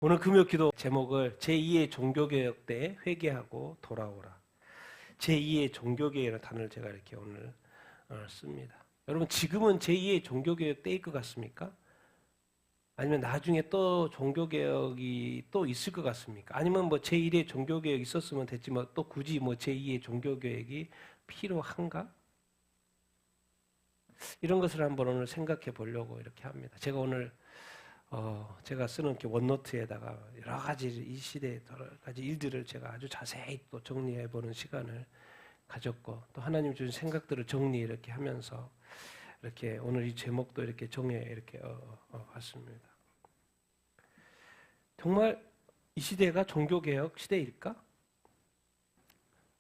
오늘 금요 기도 제목을 제2의 종교개혁 때 회개하고 돌아오라. 제2의 종교개혁이라는 단어를 제가 이렇게 오늘 씁니다. 여러분 지금은 제2의 종교개혁 때일 것 같습니까? 아니면 나중에 또 종교개혁이 또 있을 것 같습니까? 아니면 뭐 제1의 종교개혁이 있었으면 됐지 뭐 또 굳이 뭐 제2의 종교개혁이 필요한가? 이런 것을 한번 오늘 생각해 보려고 이렇게 합니다. 제가 오늘 제가 쓰는 이렇게 원노트에다가 여러 가지 이 시대의 여러 가지 일들을 제가 아주 자세히 또 정리해 보는 시간을 가졌고 또 하나님 주신 생각들을 정리 이렇게 하면서 이렇게 오늘 이 제목도 이렇게 정해 이렇게 봤습니다. 정말 이 시대가 종교개혁 시대일까?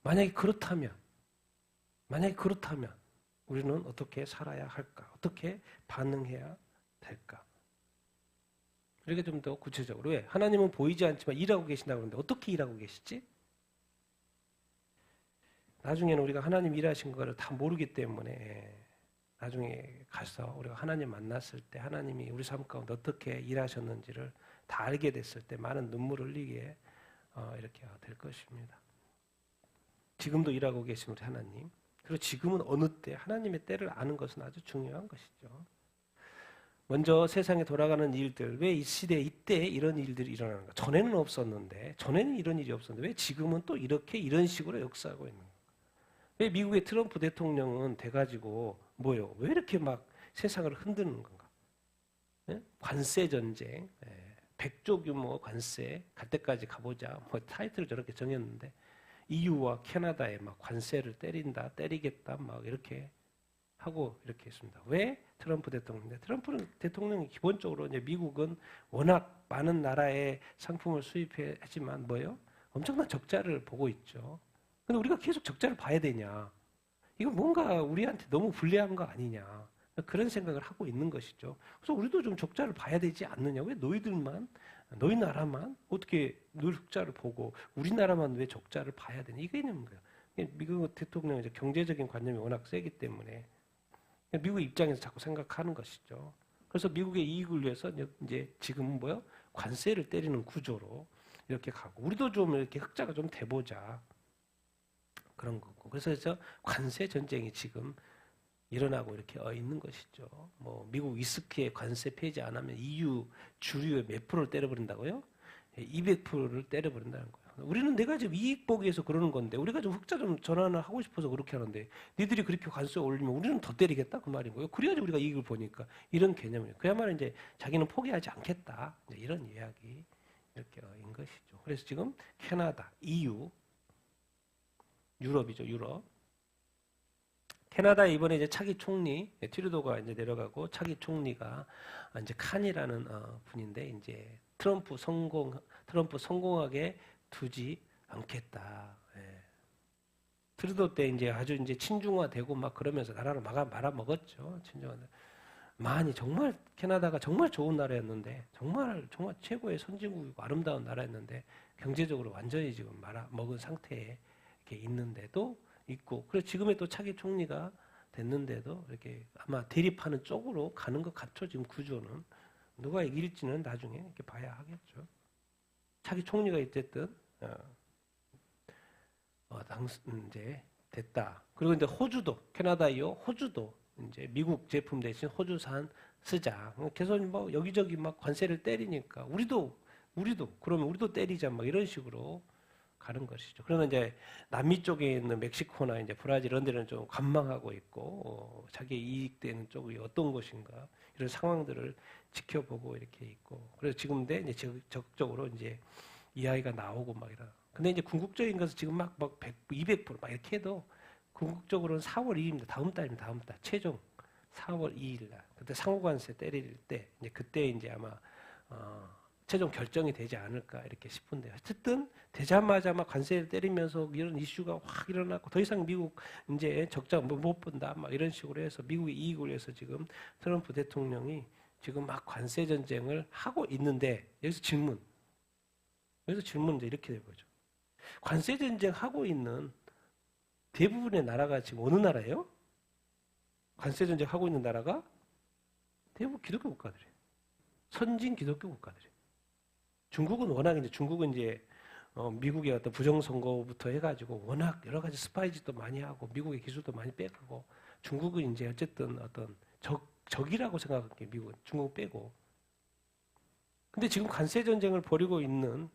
만약에 그렇다면 우리는 어떻게 살아야 할까? 어떻게 반응해야 될까? 이렇게 좀 더 구체적으로 왜? 하나님은 보이지 않지만 일하고 계신다고 하는데 어떻게 일하고 계시지? 나중에는 우리가 하나님 일하신 거를 다 모르기 때문에 나중에 가서 우리가 하나님 만났을 때 하나님이 우리 삶 가운데 어떻게 일하셨는지를 다 알게 됐을 때 많은 눈물을 흘리게 이렇게 될 것입니다. 지금도 일하고 계신 우리 하나님. 그리고 지금은 어느 때 하나님의 때를 아는 것은 아주 중요한 것이죠. 먼저 세상에 돌아가는 일들, 왜 이 시대 이때 이런 일들이 일어나는가? 전에는 없었는데, 전에는 이런 일이 없었는데 왜 지금은 또 이렇게 이런 식으로 역사하고 있는가? 왜 미국의 트럼프 대통령은 돼가지고 뭐요? 왜 이렇게 막 세상을 흔드는 건가? 예? 관세 전쟁, 100조 규모 관세 갈 때까지 가보자. 뭐 타이틀을 저렇게 정했는데 EU와 캐나다에 막 관세를 때린다, 때리겠다, 막 이렇게 하고 이렇게 했습니다. 왜 트럼프 대통령인데 트럼프 대통령이 기본적으로 이제 미국은 워낙 많은 나라의 상품을 수입하지만 뭐요? 엄청난 적자를 보고 있죠. 근데 우리가 계속 적자를 봐야 되냐? 이거 뭔가 우리한테 너무 불리한 거 아니냐? 그런 생각을 하고 있는 것이죠. 그래서 우리도 좀 적자를 봐야 되지 않느냐? 왜 너희 나라만 어떻게 늘 적자를 보고 우리나라만 왜 적자를 봐야 되냐? 이게 있는 거예요. 미국 대통령의 경제적인 관념이 워낙 세기 때문에 미국 입장에서 자꾸 생각하는 것이죠. 그래서 미국의 이익을 위해서 이제 지금은 뭐요? 관세를 때리는 구조로 이렇게 가고 우리도 좀 이렇게 흑자가 좀 돼보자 그런 거고. 그래서 관세 전쟁이 지금 일어나고 이렇게 있는 것이죠. 뭐 미국 위스키에 관세 폐지 안 하면 EU 주류의 몇 프로를 때려버린다고요? 200%를 때려버린다는 거예요. 우리는 내가 지금 이익 보기 위해서 그러는 건데 우리가 좀 흑자 좀 전환을 하고 싶어서 그렇게 하는데 니들이 그렇게 관세 올리면 우리는 더 때리겠다 그 말인 거예요. 그래야지 우리가 이익을 보니까 이런 개념이에요. 그야말로 이제 자기는 포기하지 않겠다 이런 이야기 이렇게 인 것이죠. 그래서 지금 캐나다, EU, 유럽이죠. 유럽. 캐나다 이번에 이제 차기 총리 트루도가 이제 내려가고 차기 총리가 이제 칸이라는 분인데 이제 트럼프 성공하게 두지 않겠다. 예. 트루도 때 이제 아주 이제 친중화되고 막 그러면서 나라를 말아먹었죠. 친중화. 많이 정말 캐나다가 정말 좋은 나라였는데 정말 최고의 선진국이고 아름다운 나라였는데 경제적으로 완전히 지금 말아먹은 상태에 이렇게 있는데도 있고 그래서 지금의 또 차기 총리가 됐는데도 이렇게 아마 대립하는 쪽으로 가는 것 같죠. 지금 구조는 누가 이길지는 나중에 이렇게 봐야 하겠죠. 차기 총리가 어쨌든 이제 됐다. 그리고 이제 호주도 캐나다요 호주도 이제 미국 제품 대신 호주산 쓰자. 계속 뭐 여기저기 막 관세를 때리니까 우리도 그러면 우리도 때리자 막 이런 식으로 가는 것이죠. 그러면 이제 남미 쪽에 있는 멕시코나 이제 브라질 이런 데는 좀 관망하고 있고 자기 이익되는 쪽이 어떤 것인가 이런 상황들을 지켜보고 이렇게 있고 그래서 지금 이제 적극적으로 이제 이 아이가 나오고 막 이런. 근데 이제 궁극적인 것은 지금 막 100, 200%막 이렇게 해도 궁극적으로는 4월 2일입니다. 다음 달입니다. 다음 달 최종 4월 2일 날 그때 상호관세 때릴 때 이제 그때 이제 아마 최종 결정이 되지 않을까 이렇게 싶은데 어쨌든 되자마자 막 관세를 때리면서 이런 이슈가 확 일어나고 더 이상 미국 이제 적자 못 본다 막 이런 식으로 해서 미국의 이익을 위해서 지금 트럼프 대통령이 지금 막 관세 전쟁을 하고 있는데 여기서 질문은 이제 이렇게 되죠. 관세 전쟁 하고 있는 대부분의 나라가 지금 어느 나라예요? 관세 전쟁 하고 있는 나라가 대부분 기독교 국가들이에요. 선진 기독교 국가들이에요. 중국은 워낙 이제 미국의 어떤 부정선거부터 해가지고 워낙 여러 가지 스파이짓도 많이 하고 미국의 기술도 많이 빼가고 중국은 이제 어쨌든 어떤 적이라고 생각할게 미국은 중국 빼고. 근데 지금 관세 전쟁을 벌이고 있는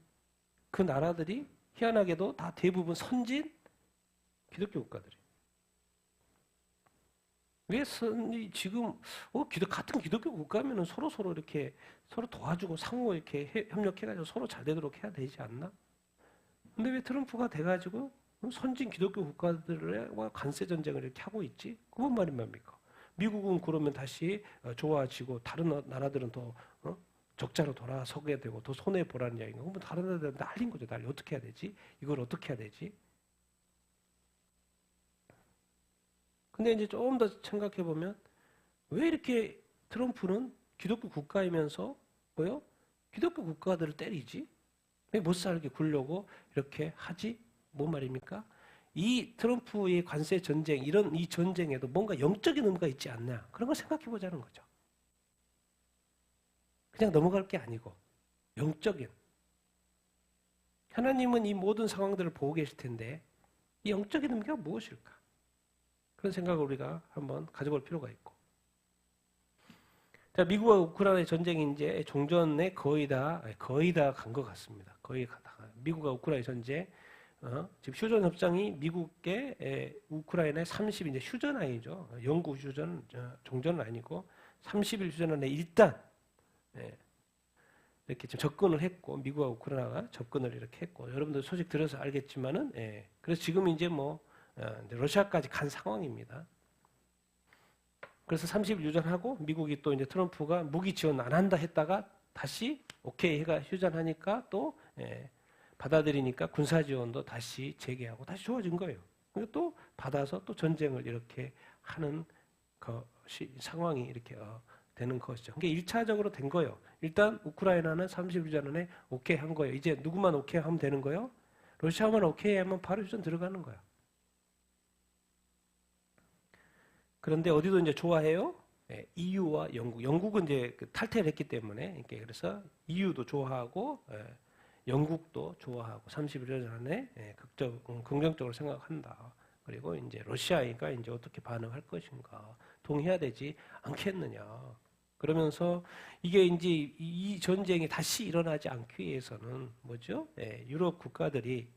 그 나라들이 희한하게도 다 대부분 선진 기독교 국가들이에요. 왜 지금 같은 기독교 국가면은 서로 이렇게 서로 도와주고 상호 이렇게 협력해가지고 서로 잘 되도록 해야 되지 않나? 근데 왜 트럼프가 돼가지고 선진 기독교 국가들과 관세 전쟁을 이렇게 하고 있지? 그건 말이 뭡니까? 미국은 그러면 다시 좋아지고 다른 나라들은 더 적자로 돌아서게 되고 더 손해 보라는 이야기인가? 그럼 다른 나라들은 난리인 거죠. 난리. 어떻게 해야 되지? 이걸 어떻게 해야 되지? 근데 이제 조금 더 생각해 보면 왜 이렇게 트럼프는 기독교 국가이면서 뭐요? 기독교 국가들을 때리지? 왜 못 살게 굴려고 이렇게 하지? 뭔 말입니까? 이 트럼프의 관세 전쟁, 이 전쟁에도 뭔가 영적인 의미가 있지 않냐? 그런 걸 생각해 보자는 거죠. 그냥 넘어갈 게 아니고 영적인. 하나님은 이 모든 상황들을 보고 계실 텐데 이 영적인 의미가 무엇일까? 그런 생각을 우리가 한번 가져볼 필요가 있고. 자, 미국과 우크라이나의 전쟁이 이제 종전에 거의 다 간 것 같습니다. 거의 다. 미국과 우크라이나 전쟁, 지금 휴전 협정이 미국의 우크라이나의 30 이제 휴전 아니죠. 영구 휴전, 종전은 아니고 30일 휴전 안에 일단 이렇게 좀 접근을 했고 미국과 우크라이나가 접근을 이렇게 했고 여러분들 소식 들어서 알겠지만은 그래서 지금 이제 러시아까지 간 상황입니다. 그래서 30일 휴전하고 미국이 또 이제 트럼프가 무기 지원 안 한다 했다가 다시 오케이 해가 휴전하니까 또 받아들이니까 군사 지원도 다시 재개하고 다시 좋아진 거예요. 그리고 또 받아서 또 전쟁을 이렇게 하는 상황이 이렇게 되는 것이죠. 그게 1차적으로 된 거예요. 일단 우크라이나는 30일 전에 오케이 한 거예요. 이제 누구만 오케이 하면 되는 거예요? 러시아만 오케이 하면 바로 휴전 들어가는 거예요. 그런데 어디도 이제 좋아해요? EU와 영국. 영국은 이제 탈퇴를 했기 때문에 그래서 EU도 좋아하고 영국도 좋아하고 30일 전에 긍정적으로 생각한다. 그리고 이제 러시아가 이제 어떻게 반응할 것인가 동의해야 되지 않겠느냐. 그러면서 이게 이제 이 전쟁이 다시 일어나지 않기 위해서는 뭐죠? 유럽 국가들이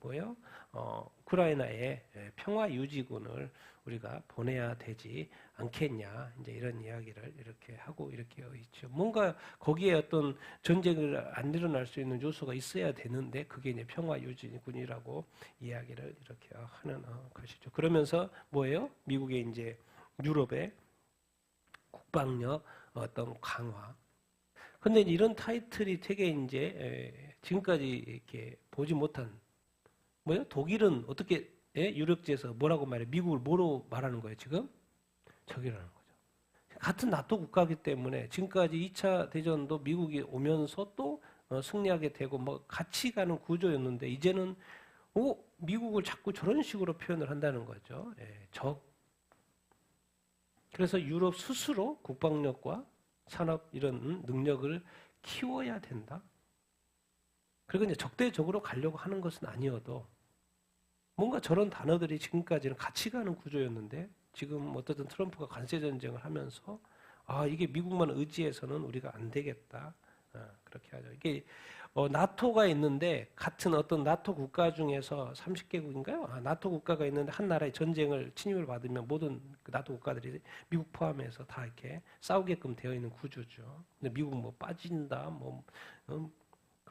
우크라이나에 평화 유지군을 우리가 보내야 되지 않겠냐. 이제 이런 이야기를 이렇게 하고 이렇게 있죠. 뭔가 거기에 어떤 전쟁을 안 일어날 수 있는 요소가 있어야 되는데 그게 이제 평화 유지군이라고 이야기를 이렇게 하는 것이죠. 그러면서 뭐예요? 미국의 이제 유럽의 국방력 어떤 강화. 근데 이런 타이틀이 되게 이제 지금까지 이렇게 보지 못한 독일은 어떻게 유력지에서 뭐라고 말해? 미국을 뭐로 말하는 거예요, 지금? 적이라는 거죠. 같은 나토 국가이기 때문에 지금까지 2차 대전도 미국이 오면서 또 승리하게 되고 같이 가는 구조였는데 이제는 미국을 자꾸 저런 식으로 표현을 한다는 거죠. 적. 그래서 유럽 스스로 국방력과 산업 이런 능력을 키워야 된다. 그리고 이제 적대적으로 가려고 하는 것은 아니어도 뭔가 저런 단어들이 지금까지는 같이 가는 구조였는데 지금 어쨌든 트럼프가 관세 전쟁을 하면서 이게 미국만 의지해서는 우리가 안 되겠다. 그렇게 하죠. 이게 나토가 있는데 같은 어떤 나토 국가 중에서 30개국인가요? 나토 국가가 있는데 한 나라의 전쟁을 침입을 받으면 모든 그 나토 국가들이 미국 포함해서 다 이렇게 싸우게끔 되어 있는 구조죠. 근데 미국 빠진다,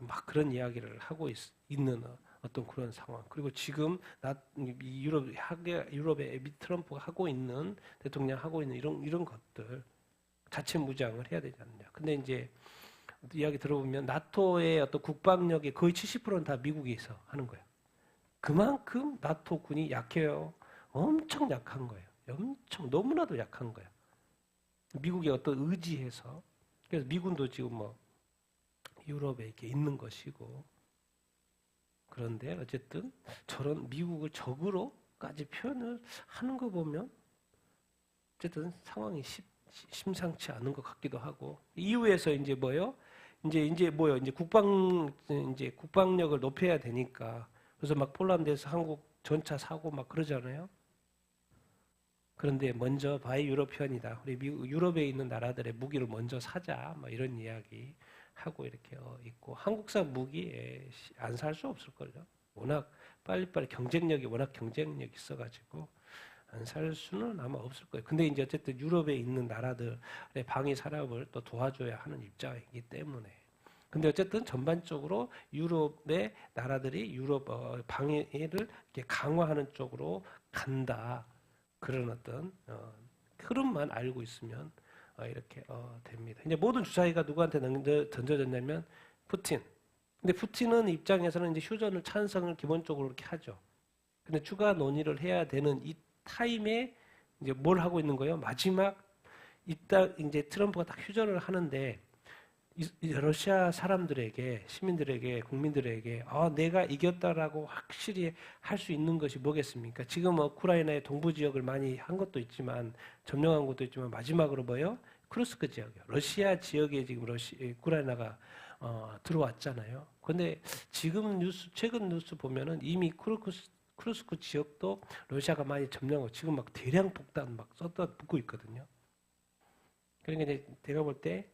막 그런 이야기를 하고 있는 어떤 그런 상황. 그리고 지금 유럽의 트럼프가 하고 있는 대통령 하고 있는 이런 것들 자체 무장을 해야 되지 않느냐. 근데 이제 이야기 들어보면 나토의 어떤 국방력의 거의 70%는 다 미국에서 하는 거예요. 그만큼 나토 군이 약해요. 엄청 약한 거예요. 엄청 너무나도 약한 거예요. 미국의 어떤 의지에서. 그래서 미군도 지금 유럽에 이렇게 있는 것이고. 그런데 어쨌든 저런 미국을 적으로까지 표현을 하는 거 보면 어쨌든 상황이 심상치 않은 것 같기도 하고. 이후에서 이제 이제 뭐요? 이제 국방력을 높여야 되니까. 그래서 막 폴란드에서 한국 전차 사고 막 그러잖아요. 그런데 먼저 바이 유러피언이다. 우리 미국, 유럽에 있는 나라들의 무기를 먼저 사자. 막 이런 이야기 하고 이렇게 있고 한국산 무기 안 살 수 없을 걸요. 워낙 빨리빨리 워낙 경쟁력이 있어가지고 안 살 수는 아마 없을 거예요. 근데 이제 어쨌든 유럽에 있는 나라들의 방위 산업을 또 도와줘야 하는 입장이기 때문에. 근데 어쨌든 전반적으로 유럽의 나라들이 유럽 방위를 이렇게 강화하는 쪽으로 간다. 그런 어떤 흐름만 알고 있으면 이렇게 됩니다. 이제 모든 주사위가 누구한테 던져졌냐면 푸틴. 근데 푸틴은 입장에서는 이제 휴전을 찬성을 기본적으로 이렇게 하죠. 근데 추가 논의를 해야 되는 이 타임에 이제 뭘 하고 있는 거예요? 마지막 이따 이제 트럼프가 딱 휴전을 하는데 이 러시아 사람들에게 시민들에게 국민들에게 내가 이겼다라고 확실히 할 수 있는 것이 뭐겠습니까? 지금 우크라이나의 동부 지역을 많이 한 것도 있지만 점령한 것도 있지만 마지막으로 뭐요? 크루스크 지역이요. 러시아 지역에 지금 우크라이나가 들어왔잖아요. 근데 지금 최근 뉴스 보면은 이미 크루스크 지역도 러시아가 많이 점령하고 지금 막 대량 폭탄 막 쏟아붓고 있거든요. 그러니까 이제 제가 볼 때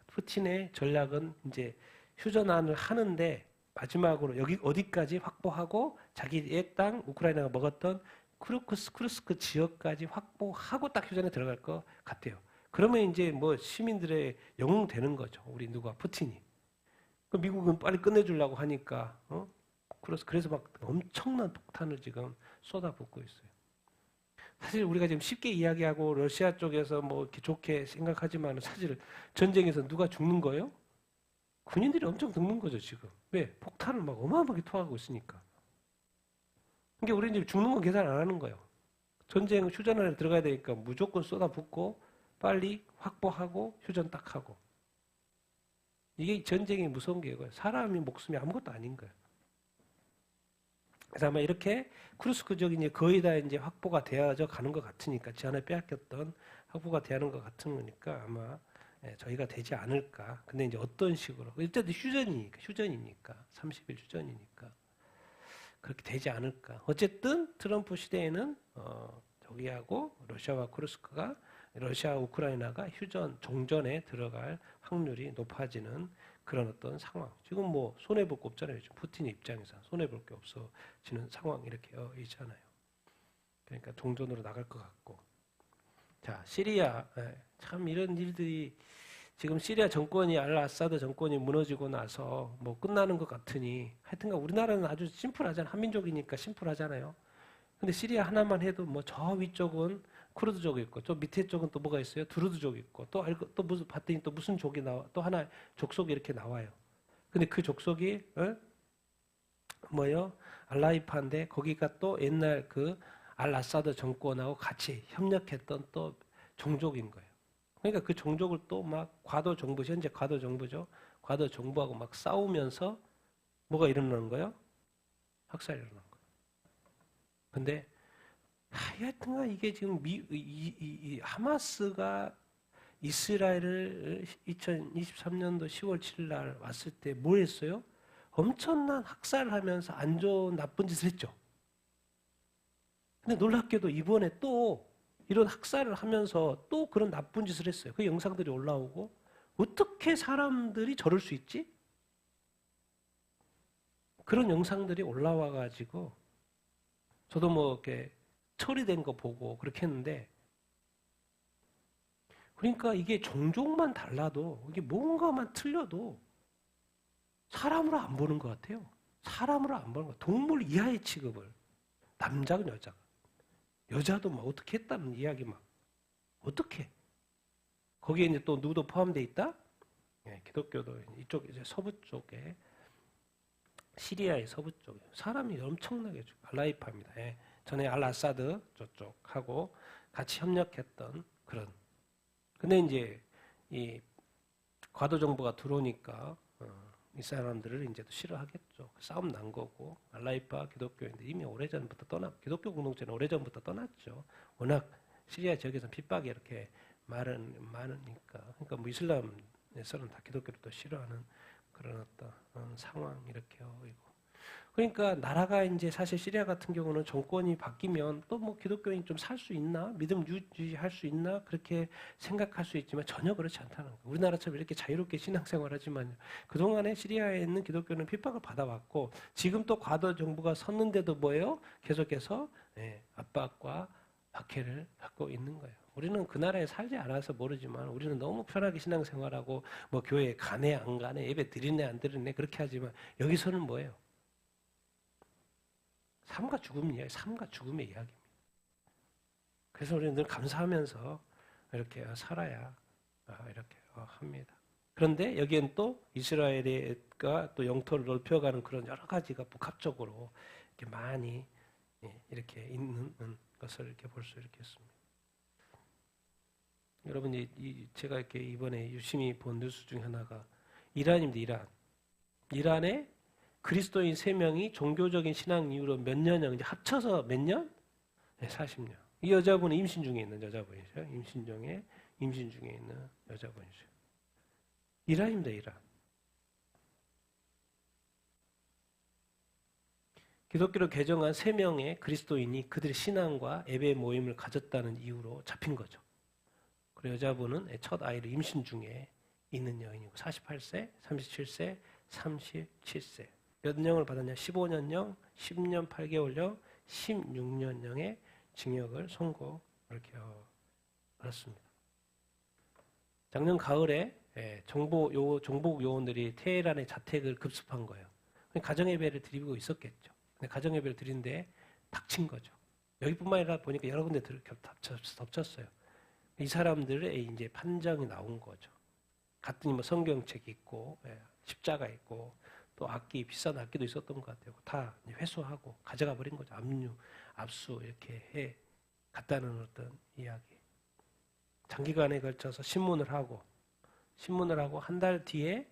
푸틴의 전략은 이제 휴전안을 하는데 마지막으로 여기 어디까지 확보하고 자기의 땅 우크라이나가 먹었던 크루스크 지역까지 확보하고 딱 휴전에 들어갈 것 같아요. 그러면 이제 뭐 시민들의 영웅 되는 거죠. 우리 푸틴이. 그 미국은 빨리 끝내주려고 하니까 그래서 막 엄청난 폭탄을 지금 쏟아붓고 있어요. 사실 우리가 지금 쉽게 이야기하고 러시아 쪽에서 뭐 이렇게 좋게 생각하지만 사실 전쟁에서 누가 죽는 거예요? 군인들이 엄청 죽는 거죠, 지금. 왜? 폭탄을 막 어마어마하게 투하하고 있으니까. 그러니까 우리는 이제 죽는 건 계산 안 하는 거예요. 전쟁 휴전을 들어가야 되니까 무조건 쏟아붓고 빨리 확보하고 휴전 딱 하고. 이게 전쟁이 무서운 게 이거예요. 사람이 목숨이 아무것도 아닌 거예요. 그래서 아마 이렇게 크루스크 지역이 이제 거의 다 이제 확보가 되어져 가는 것 같으니까 지난해 빼앗겼던 확보가 되는 것 같은 거니까 아마 저희가 되지 않을까. 근데 이제 어떤 식으로 일단 휴전이니까 30일 휴전이니까 그렇게 되지 않을까. 어쨌든 트럼프 시대에는 저기하고 러시아와 러시아 우크라이나가 종전에 들어갈 확률이 높아지는 그런 어떤 상황. 지금 뭐 손해볼 게 없잖아요. 지금 푸틴 입장에서 손해볼 게 없어지는 상황 이렇게 있잖아요. 그러니까 종전으로 나갈 것 같고. 자, 시리아. 참 이런 일들이 지금 시리아 정권이 알아사드 정권이 무너지고 나서 뭐 끝나는 것 같으니 하여튼간 우리나라는 아주 심플하잖아요. 한민족이니까 심플하잖아요. 근데 시리아 하나만 해도 뭐 저 위쪽은 쿠르드족이 있고 저 밑에 쪽은 또 뭐가 있어요? 두르드족이 있고 또 무슨 봤더니 또 무슨 족이 또 하나 족속이 이렇게 나와요. 근데 그 족속이 뭐요? 알라이파인데 거기가 또 옛날 그 알아사드 정권하고 같이 협력했던 또 종족인 거예요. 그러니까 그 종족을 또 막 현재 과도 정부죠. 과도 정부하고 막 싸우면서 뭐가 일어나는 거예요? 학살이 일어나는 거예요. 근데 하여튼간 이게 지금 하마스가 이스라엘을 2023년도 10월 7일 날 왔을 때 뭐 했어요? 엄청난 학살을 하면서 안 좋은 나쁜 짓을 했죠. 근데 놀랍게도 이번에 또 이런 학살을 하면서 또 그런 나쁜 짓을 했어요. 그 영상들이 올라오고 어떻게 사람들이 저럴 수 있지? 그런 영상들이 올라와 가지고 저도 뭐 이렇게 처리된 거 보고 그렇게 했는데 그러니까 이게 종족만 달라도 이게 뭔가만 틀려도 사람으로 안 보는 것 같아요. 사람으로 안 보는 것 같아요. 동물 이하의 취급을 남자건 여자건 여자도 막 어떻게 했다는 이야기 막 어떻게 거기에 이제 또 누구도 포함되어 있다? 네, 기독교도 이쪽 이제 서부 쪽에 시리아의 서부 쪽에 사람이 엄청나게 알라이파입니다. 예. 전에 알아사드 저쪽하고 같이 협력했던 그런. 근데 이제 이 과도 정부가 들어오니까 이 사람들을 이제 또 싫어하겠죠. 싸움 난 거고 알라이파 기독교인데 이미 오래전부터 기독교 공동체는 오래전부터 떠났죠. 워낙 시리아 지역에서 핍박이 이렇게 많으니까. 그러니까 뭐 이슬람 서는 다 기독교를 또 싫어하는 그런 어떤 상황 이렇게 오이고. 그러니까 나라가 이제 사실 시리아 같은 경우는 정권이 바뀌면 또 뭐 기독교인이 좀 살 수 있나? 믿음 유지할 수 있나? 그렇게 생각할 수 있지만 전혀 그렇지 않다는 거예요. 우리나라처럼 이렇게 자유롭게 신앙생활하지만 그동안에 시리아에 있는 기독교는 핍박을 받아왔고 지금 또 과도 정부가 섰는데도 뭐예요? 계속해서 압박과 박해를 받고 있는 거예요. 우리는 그 나라에 살지 않아서 모르지만 우리는 너무 편하게 신앙생활하고 뭐 교회에 가네 안 가네 예배 드리네 안 드리네 그렇게 하지만 여기서는 뭐예요? 삶과 죽음 이야기, 삶과 죽음의 이야기입니다. 그래서 우리는 늘 감사하면서 이렇게 살아야 이렇게 합니다. 그런데 여기엔 또 이스라엘과 또 영토를 넓혀가는 그런 여러 가지가 복합적으로 이렇게 많이 이렇게 있는 것을 이렇게 볼 수 있겠습니다. 여러분, 제가 이렇게 이번에 유심히 본 뉴스 중 하나가 이란입니다. 이란의 그리스도인 3명이 종교적인 신앙 이유로 몇 년형, 이제 합쳐서 몇 년? 네, 40년. 이 여자분은 임신 중에 있는 여자분이죠. 임신 중에 있는 여자분이죠. 이란입니다, 이란. 기독교로 개정한 3명의 그리스도인이 그들의 신앙과 예배 모임을 가졌다는 이유로 잡힌 거죠. 그리고 여자분은 첫 아이를 임신 중에 있는 여인이고 48세, 37세, 37세. 몇 년을 받았냐? 15년형, 10년 8개월형, 16년형의 징역을 선고 이렇게 받았습니다. 작년 가을에 정복 요원들이 테헤란의 자택을 급습한 거예요. 가정예배를 드리고 있었겠죠. 근데 가정예배를 드리는데 닥친 거죠. 여기뿐만 아니라 보니까 여러 군데 덮쳤어요. 이 사람들의 이제 판정이 나온 거죠. 갔더니 뭐 성경책 있고 십자가 있고 또 악기, 비싼 악기도 있었던 것 같아요. 다 회수하고 가져가 버린 거죠. 압수 이렇게 해 갔다는 어떤 이야기. 장기간에 걸쳐서 신문을 하고 한 달 뒤에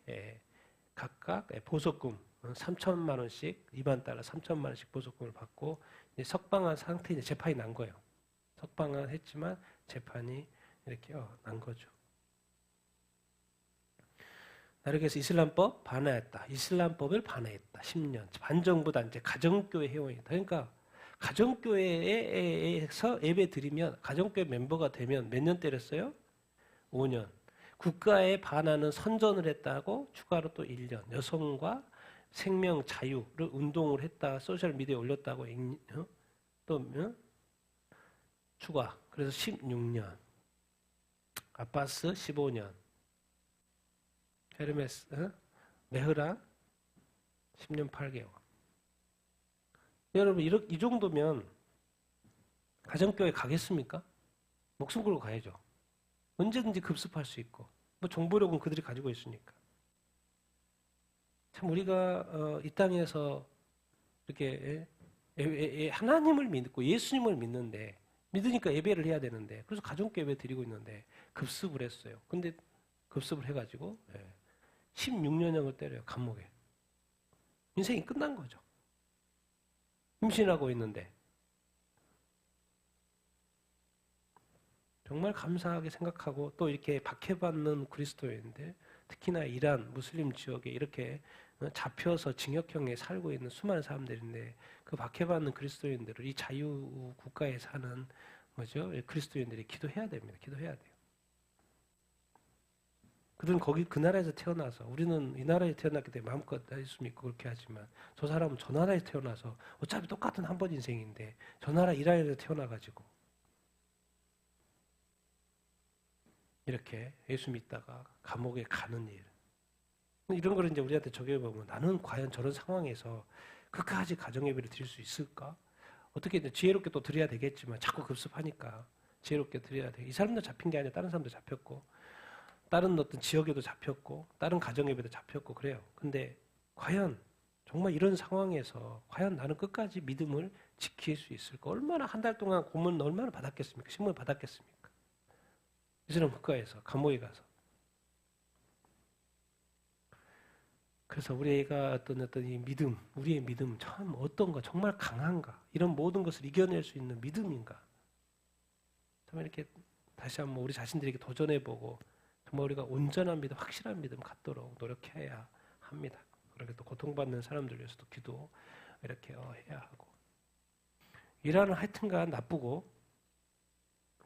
각각 보석금 3천만 원씩 일반 달러 3천만 원씩 보석금을 받고 이제 석방한 상태에 재판이 난 거예요. 석방은 했지만 재판이 이렇게 난 거죠. 나르게스 이슬람법 반대했다. 이슬람법을 반대했다. 10년. 반정부 단체 가정교회 회원이다. 그러니까 가정교회에서 예배 드리면 가정교회 멤버가 되면 몇 년 때렸어요? 5년. 국가에 반하는 선전을 했다고 추가로 또 1년. 여성과 생명 자유를 운동을 했다. 소셜미디어에 올렸다고 또 추가. 그래서 16년. 아바스 15년. 헤르메스, 메흐란 10년 8개월. 여러분 이 정도면 가정교회 가겠습니까? 목숨 걸고 가야죠. 언제든지 급습할 수 있고 뭐 정보력은 그들이 가지고 있으니까. 참 우리가 이 땅에서 이렇게 하나님을 믿고 예수님을 믿는데 믿으니까 예배를 해야 되는데 그래서 가정교회 드리고 있는데 급습을 했어요. 근데 급습을 해가지고 16년형을 때려요. 감옥에. 인생이 끝난 거죠. 임신하고 있는데. 정말 감사하게 생각하고 또 이렇게 박해받는 그리스도인들 특히나 이란 무슬림 지역에 이렇게 잡혀서 징역형에 살고 있는 수많은 사람들인데 그 박해받는 그리스도인들을 이 자유 국가에 사는 그리스도인들이 기도해야 됩니다. 기도해야 돼요. 그들은 그 나라에서 태어나서 우리는 이 나라에 태어났기 때문에 마음껏 할 수 있고 그렇게 하지만 저 사람은 저 나라에 태어나서 어차피 똑같은 한 번 인생인데 저 나라 이란에서 태어나가지고 이렇게 예수 믿다가 감옥에 가는 일 이런 걸 이제 우리한테 적용해 보면 나는 과연 저런 상황에서 끝까지 가정예배를 드릴 수 있을까? 어떻게 지혜롭게 또 드려야 되겠지만 자꾸 급습하니까 지혜롭게 드려야 돼. 이 사람도 잡힌 게 아니라 다른 사람도 잡혔고 다른 어떤 지역에도 잡혔고 다른 가정예배도 잡혔고 그래요. 근데 과연 정말 이런 상황에서 과연 나는 끝까지 믿음을 지킬 수 있을까? 얼마나 한 달 동안 고문 얼마나 받았겠습니까? 신문을 받았겠습니까? 이스라엘 국가에서 감옥에 가서. 그래서 우리가 어떤 이 믿음, 우리의 믿음 참 어떤가 정말 강한가? 이런 모든 것을 이겨낼 수 있는 믿음인가? 참 이렇게 다시 한번 우리 자신들에게 도전해보고 정말 우리가 온전한 믿음, 확실한 믿음 갖도록 노력해야 합니다. 그렇게 또 고통받는 사람들 위해서도 기도 이렇게 해야 하고. 이란은 하여튼간 나쁘고,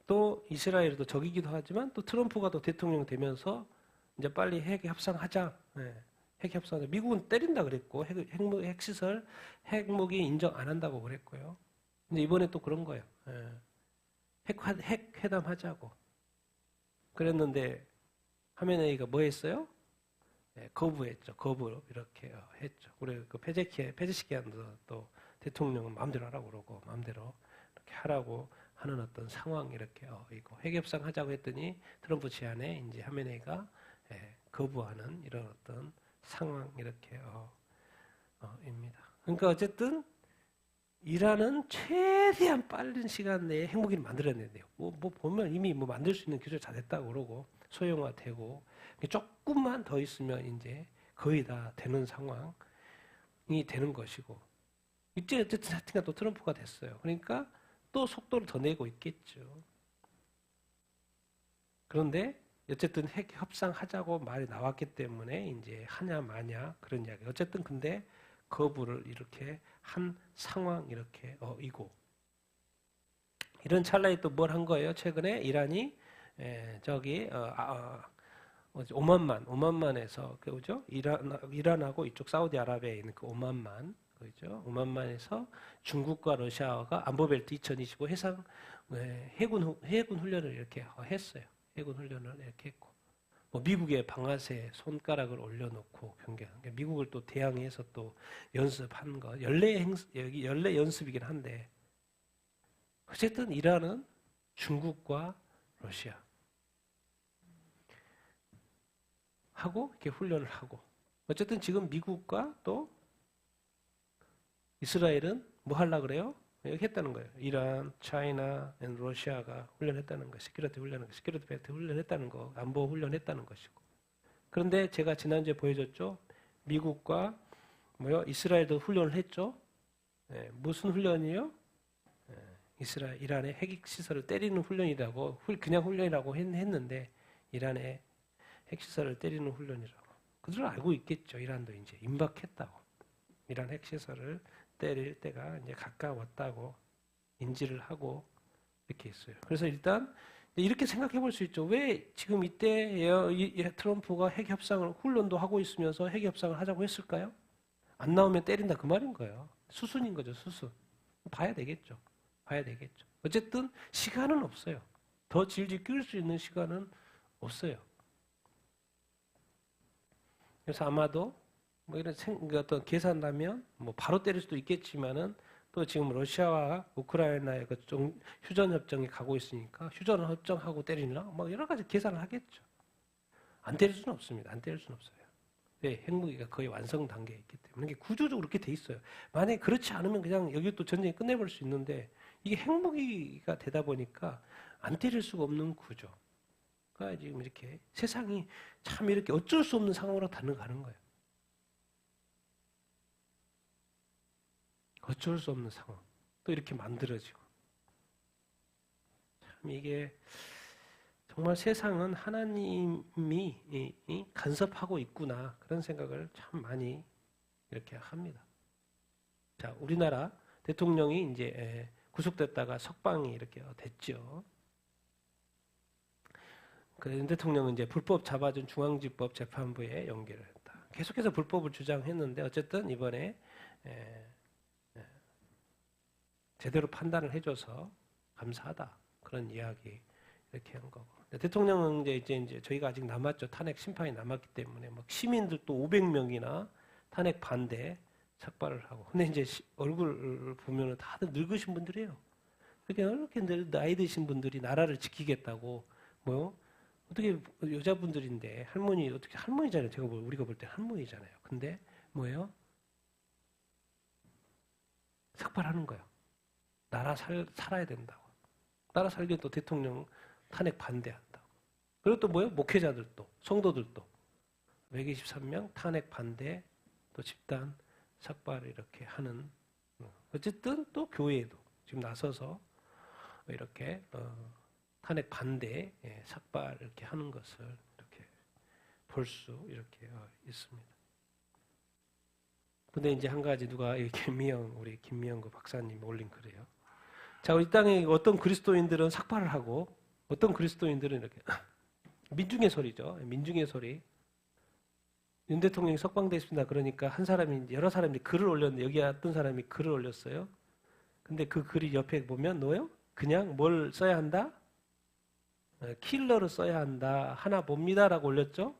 또 이스라엘도 적이기도 하지만 또 트럼프가 또 대통령 되면서 이제 빨리 핵 협상하자. 핵 협상하자. 미국은 때린다 그랬고, 핵시설, 핵무기 인정 안 한다고 그랬고요. 근데 이번에 또 그런 거예요. 핵 회담 하자고. 그랬는데 하메네이가 뭐 했어요? 거부했죠. 거부 이렇게 했죠. 우리 그 페제시키안도 또 대통령은 마음대로 하라고 그러고 마음대로 이렇게 하라고 하는 어떤 상황 이렇게 이거 핵협상 하자고 했더니 트럼프 제안에 이제 하메네이가 거부하는 이런 어떤 상황 이렇게 입니다. 그러니까 어쨌든 이란은 최대한 빠른 시간 내에 핵무기를 만들어낸대요. 뭐 보면 이미 뭐 만들 수 있는 기술 다 됐다고 그러고 소형화되고 조금만 더 있으면 이제 거의 다 되는 상황이 되는 것이고 이제 어쨌든 하여튼간 또 트럼프가 됐어요. 그러니까 또 속도를 더 내고 있겠죠. 그런데 어쨌든 핵 협상하자고 말이 나왔기 때문에 이제 하냐 마냐 그런 이야기. 어쨌든 근데 거부를 이렇게 한 상황 이렇게 이고 이런 찰나에 또 뭘 한 거예요? 최근에 이란이 저기 5만만에서 그죠? 이란하고 이쪽 사우디아라비아에 있는 그 5만만 그죠? 5만만에서 중국과 러시아가 안보벨트 2025 해상 해군 훈련을 이렇게 했어요. 해군 훈련을 이렇게 했고 뭐 미국의 방아쇠 손가락을 올려놓고 경계 미국을 또 대항해서 또 연습한 거 연례 연습이긴 한데 어쨌든 이란은 중국과 러시아 하고 이렇게 훈련을 하고 어쨌든 지금 미국과 또 이스라엘은 뭐 하려고 그래요? 여기 했다는 거예요. 이란, 차이나, 러시아가 훈련했다는 거, 시큐리티 배트 훈련했다는 거, 안보 훈련했다는 것이고. 그런데 제가 지난주에 보여줬죠. 미국과 이스라엘도 훈련을 했죠. 무슨 훈련이요? 이란의 핵 시설을 때리는 훈련이라고 그냥 훈련이라고 했는데 이란의 핵 시설을 때리는 훈련이라고. 그들은 알고 있겠죠. 이란도 이제 임박했다고. 이란 핵 시설을 때릴 때가 이제 가까웠다고 인지를 하고 이렇게 있어요. 그래서 일단 이렇게 생각해 볼 수 있죠. 왜 지금 이때 트럼프가 핵 협상을 훈련도 하고 있으면서 핵 협상을 하자고 했을까요? 안 나오면 때린다 그 말인 거예요. 수순인 거죠, 수순. 봐야 되겠죠. 어쨌든 시간은 없어요. 더 질질 끌 수 있는 시간은 없어요. 그래서 아마도 뭐 이런 어떤 계산하면 뭐 바로 때릴 수도 있겠지만은 또 지금 러시아와 우크라이나의 그 휴전 협정이 가고 있으니까 휴전 협정하고 때리나 뭐 여러 가지 계산을 하겠죠. 안 때릴 수는 없습니다. 네, 핵무기가 거의 완성 단계에 있기 때문에 이게 구조적으로 그렇게 돼 있어요. 만약에 그렇지 않으면 그냥 여기 또 전쟁이 끝내버릴 수 있는데 이게 핵무기가 되다 보니까 안 때릴 수가 없는 구조가 지금 이렇게 세상이 참 이렇게 어쩔 수 없는 상황으로 가는 거예요. 어쩔 수 없는 상황. 또 이렇게 만들어지고. 참 이게 정말 세상은 하나님이 간섭하고 있구나. 그런 생각을 참 많이 이렇게 합니다. 자, 우리나라 대통령이 이제 구속됐다가 석방이 이렇게 됐죠. 그 대통령은 이제 불법 잡아준 중앙지법 재판부에 연결을 했다. 계속해서 불법을 주장했는데 어쨌든 이번에 제대로 판단을 해줘서 감사하다. 그런 이야기 이렇게 한 거고. 대통령은 이제 저희가 아직 남았죠. 탄핵 심판이 남았기 때문에 막 시민들 또 500명이나 탄핵 반대 삭발을 하고. 근데 이제 얼굴을 보면은 다들 늙으신 분들이에요. 그렇게 나이 드신 분들이 나라를 지키겠다고 어떻게 여자분들인데 어떻게 할머니잖아요. 우리가 볼 때 할머니잖아요. 근데 뭐예요? 삭발하는 거예요. 나라 살아야 된다고. 나라 살기엔 또 대통령 탄핵 반대한다고. 그리고 또 목회자들도, 성도들도 123명 탄핵 반대, 또 집단 삭발을 이렇게 하는. 어쨌든 또 교회도 지금 나서서 이렇게 탄핵 반대 삭발 이렇게 하는 것을 이렇게 볼 수 이렇게 있습니다. 근데 이제 한 가지 누가 우리 김미영 그 박사님 올린 글이에요. 자, 이 땅에 어떤 그리스도인들은 삭발을 하고 어떤 그리스도인들은 이렇게 민중의 소리죠. 민중의 소리. 윤 대통령이 석방됐습니다. 그러니까 한 사람이 여러 사람이 글을 올렸는데 여기 어떤 사람이 글을 올렸어요. 근데 그 글이 옆에 보면 뭐예요? 그냥 뭘 써야 한다? 킬러를 써야 한다. 하나 봅니다라고 올렸죠.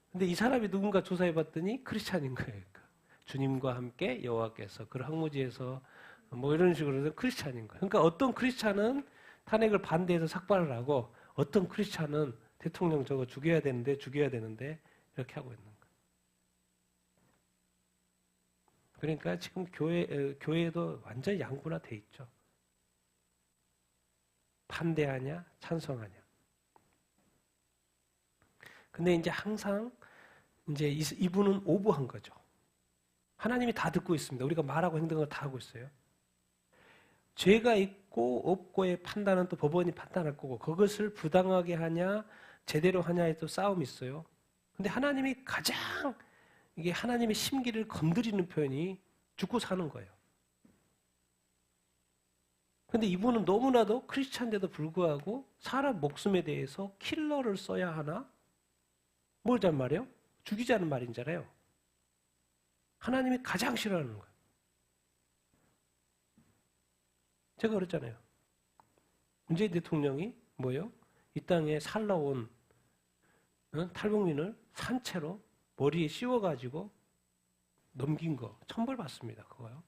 근데 이 사람이 누군가 조사해 봤더니 크리스찬인 거예요. 그러니까 주님과 함께 여호와께서 그 항무지에서 뭐 이런 식으로 해서 크리스찬인 거예요. 그러니까 어떤 크리스찬은 탄핵을 반대해서 삭발을 하고 어떤 크리스찬은 대통령 저거 죽여야 되는데 이렇게 하고 있는 거예요. 그러니까 지금 교회도 완전히 양분화돼 있죠. 반대하냐, 찬성하냐. 근데 이제 항상 이제 이분은 오버한 거죠. 하나님이 다 듣고 있습니다. 우리가 말하고 행동을 다 하고 있어요. 죄가 있고 없고의 판단은 또 법원이 판단할 거고 그것을 부당하게 하냐, 제대로 하냐에 또 싸움이 있어요. 근데 하나님이 가장 이게 하나님의 심기를 건드리는 표현이 죽고 사는 거예요. 근데 이분은 너무나도 크리스찬인데도 불구하고 사람 목숨에 대해서 킬러를 써야 하나? 뭐란 말이에요? 죽이자는 말인잖아요. 하나님이 가장 싫어하는 거예요. 제가 그랬잖아요. 문재인 대통령이 뭐예요? 이 땅에 살러온 탈북민을 산채로 머리에 씌워가지고 넘긴 거 천벌받습니다. 그거요.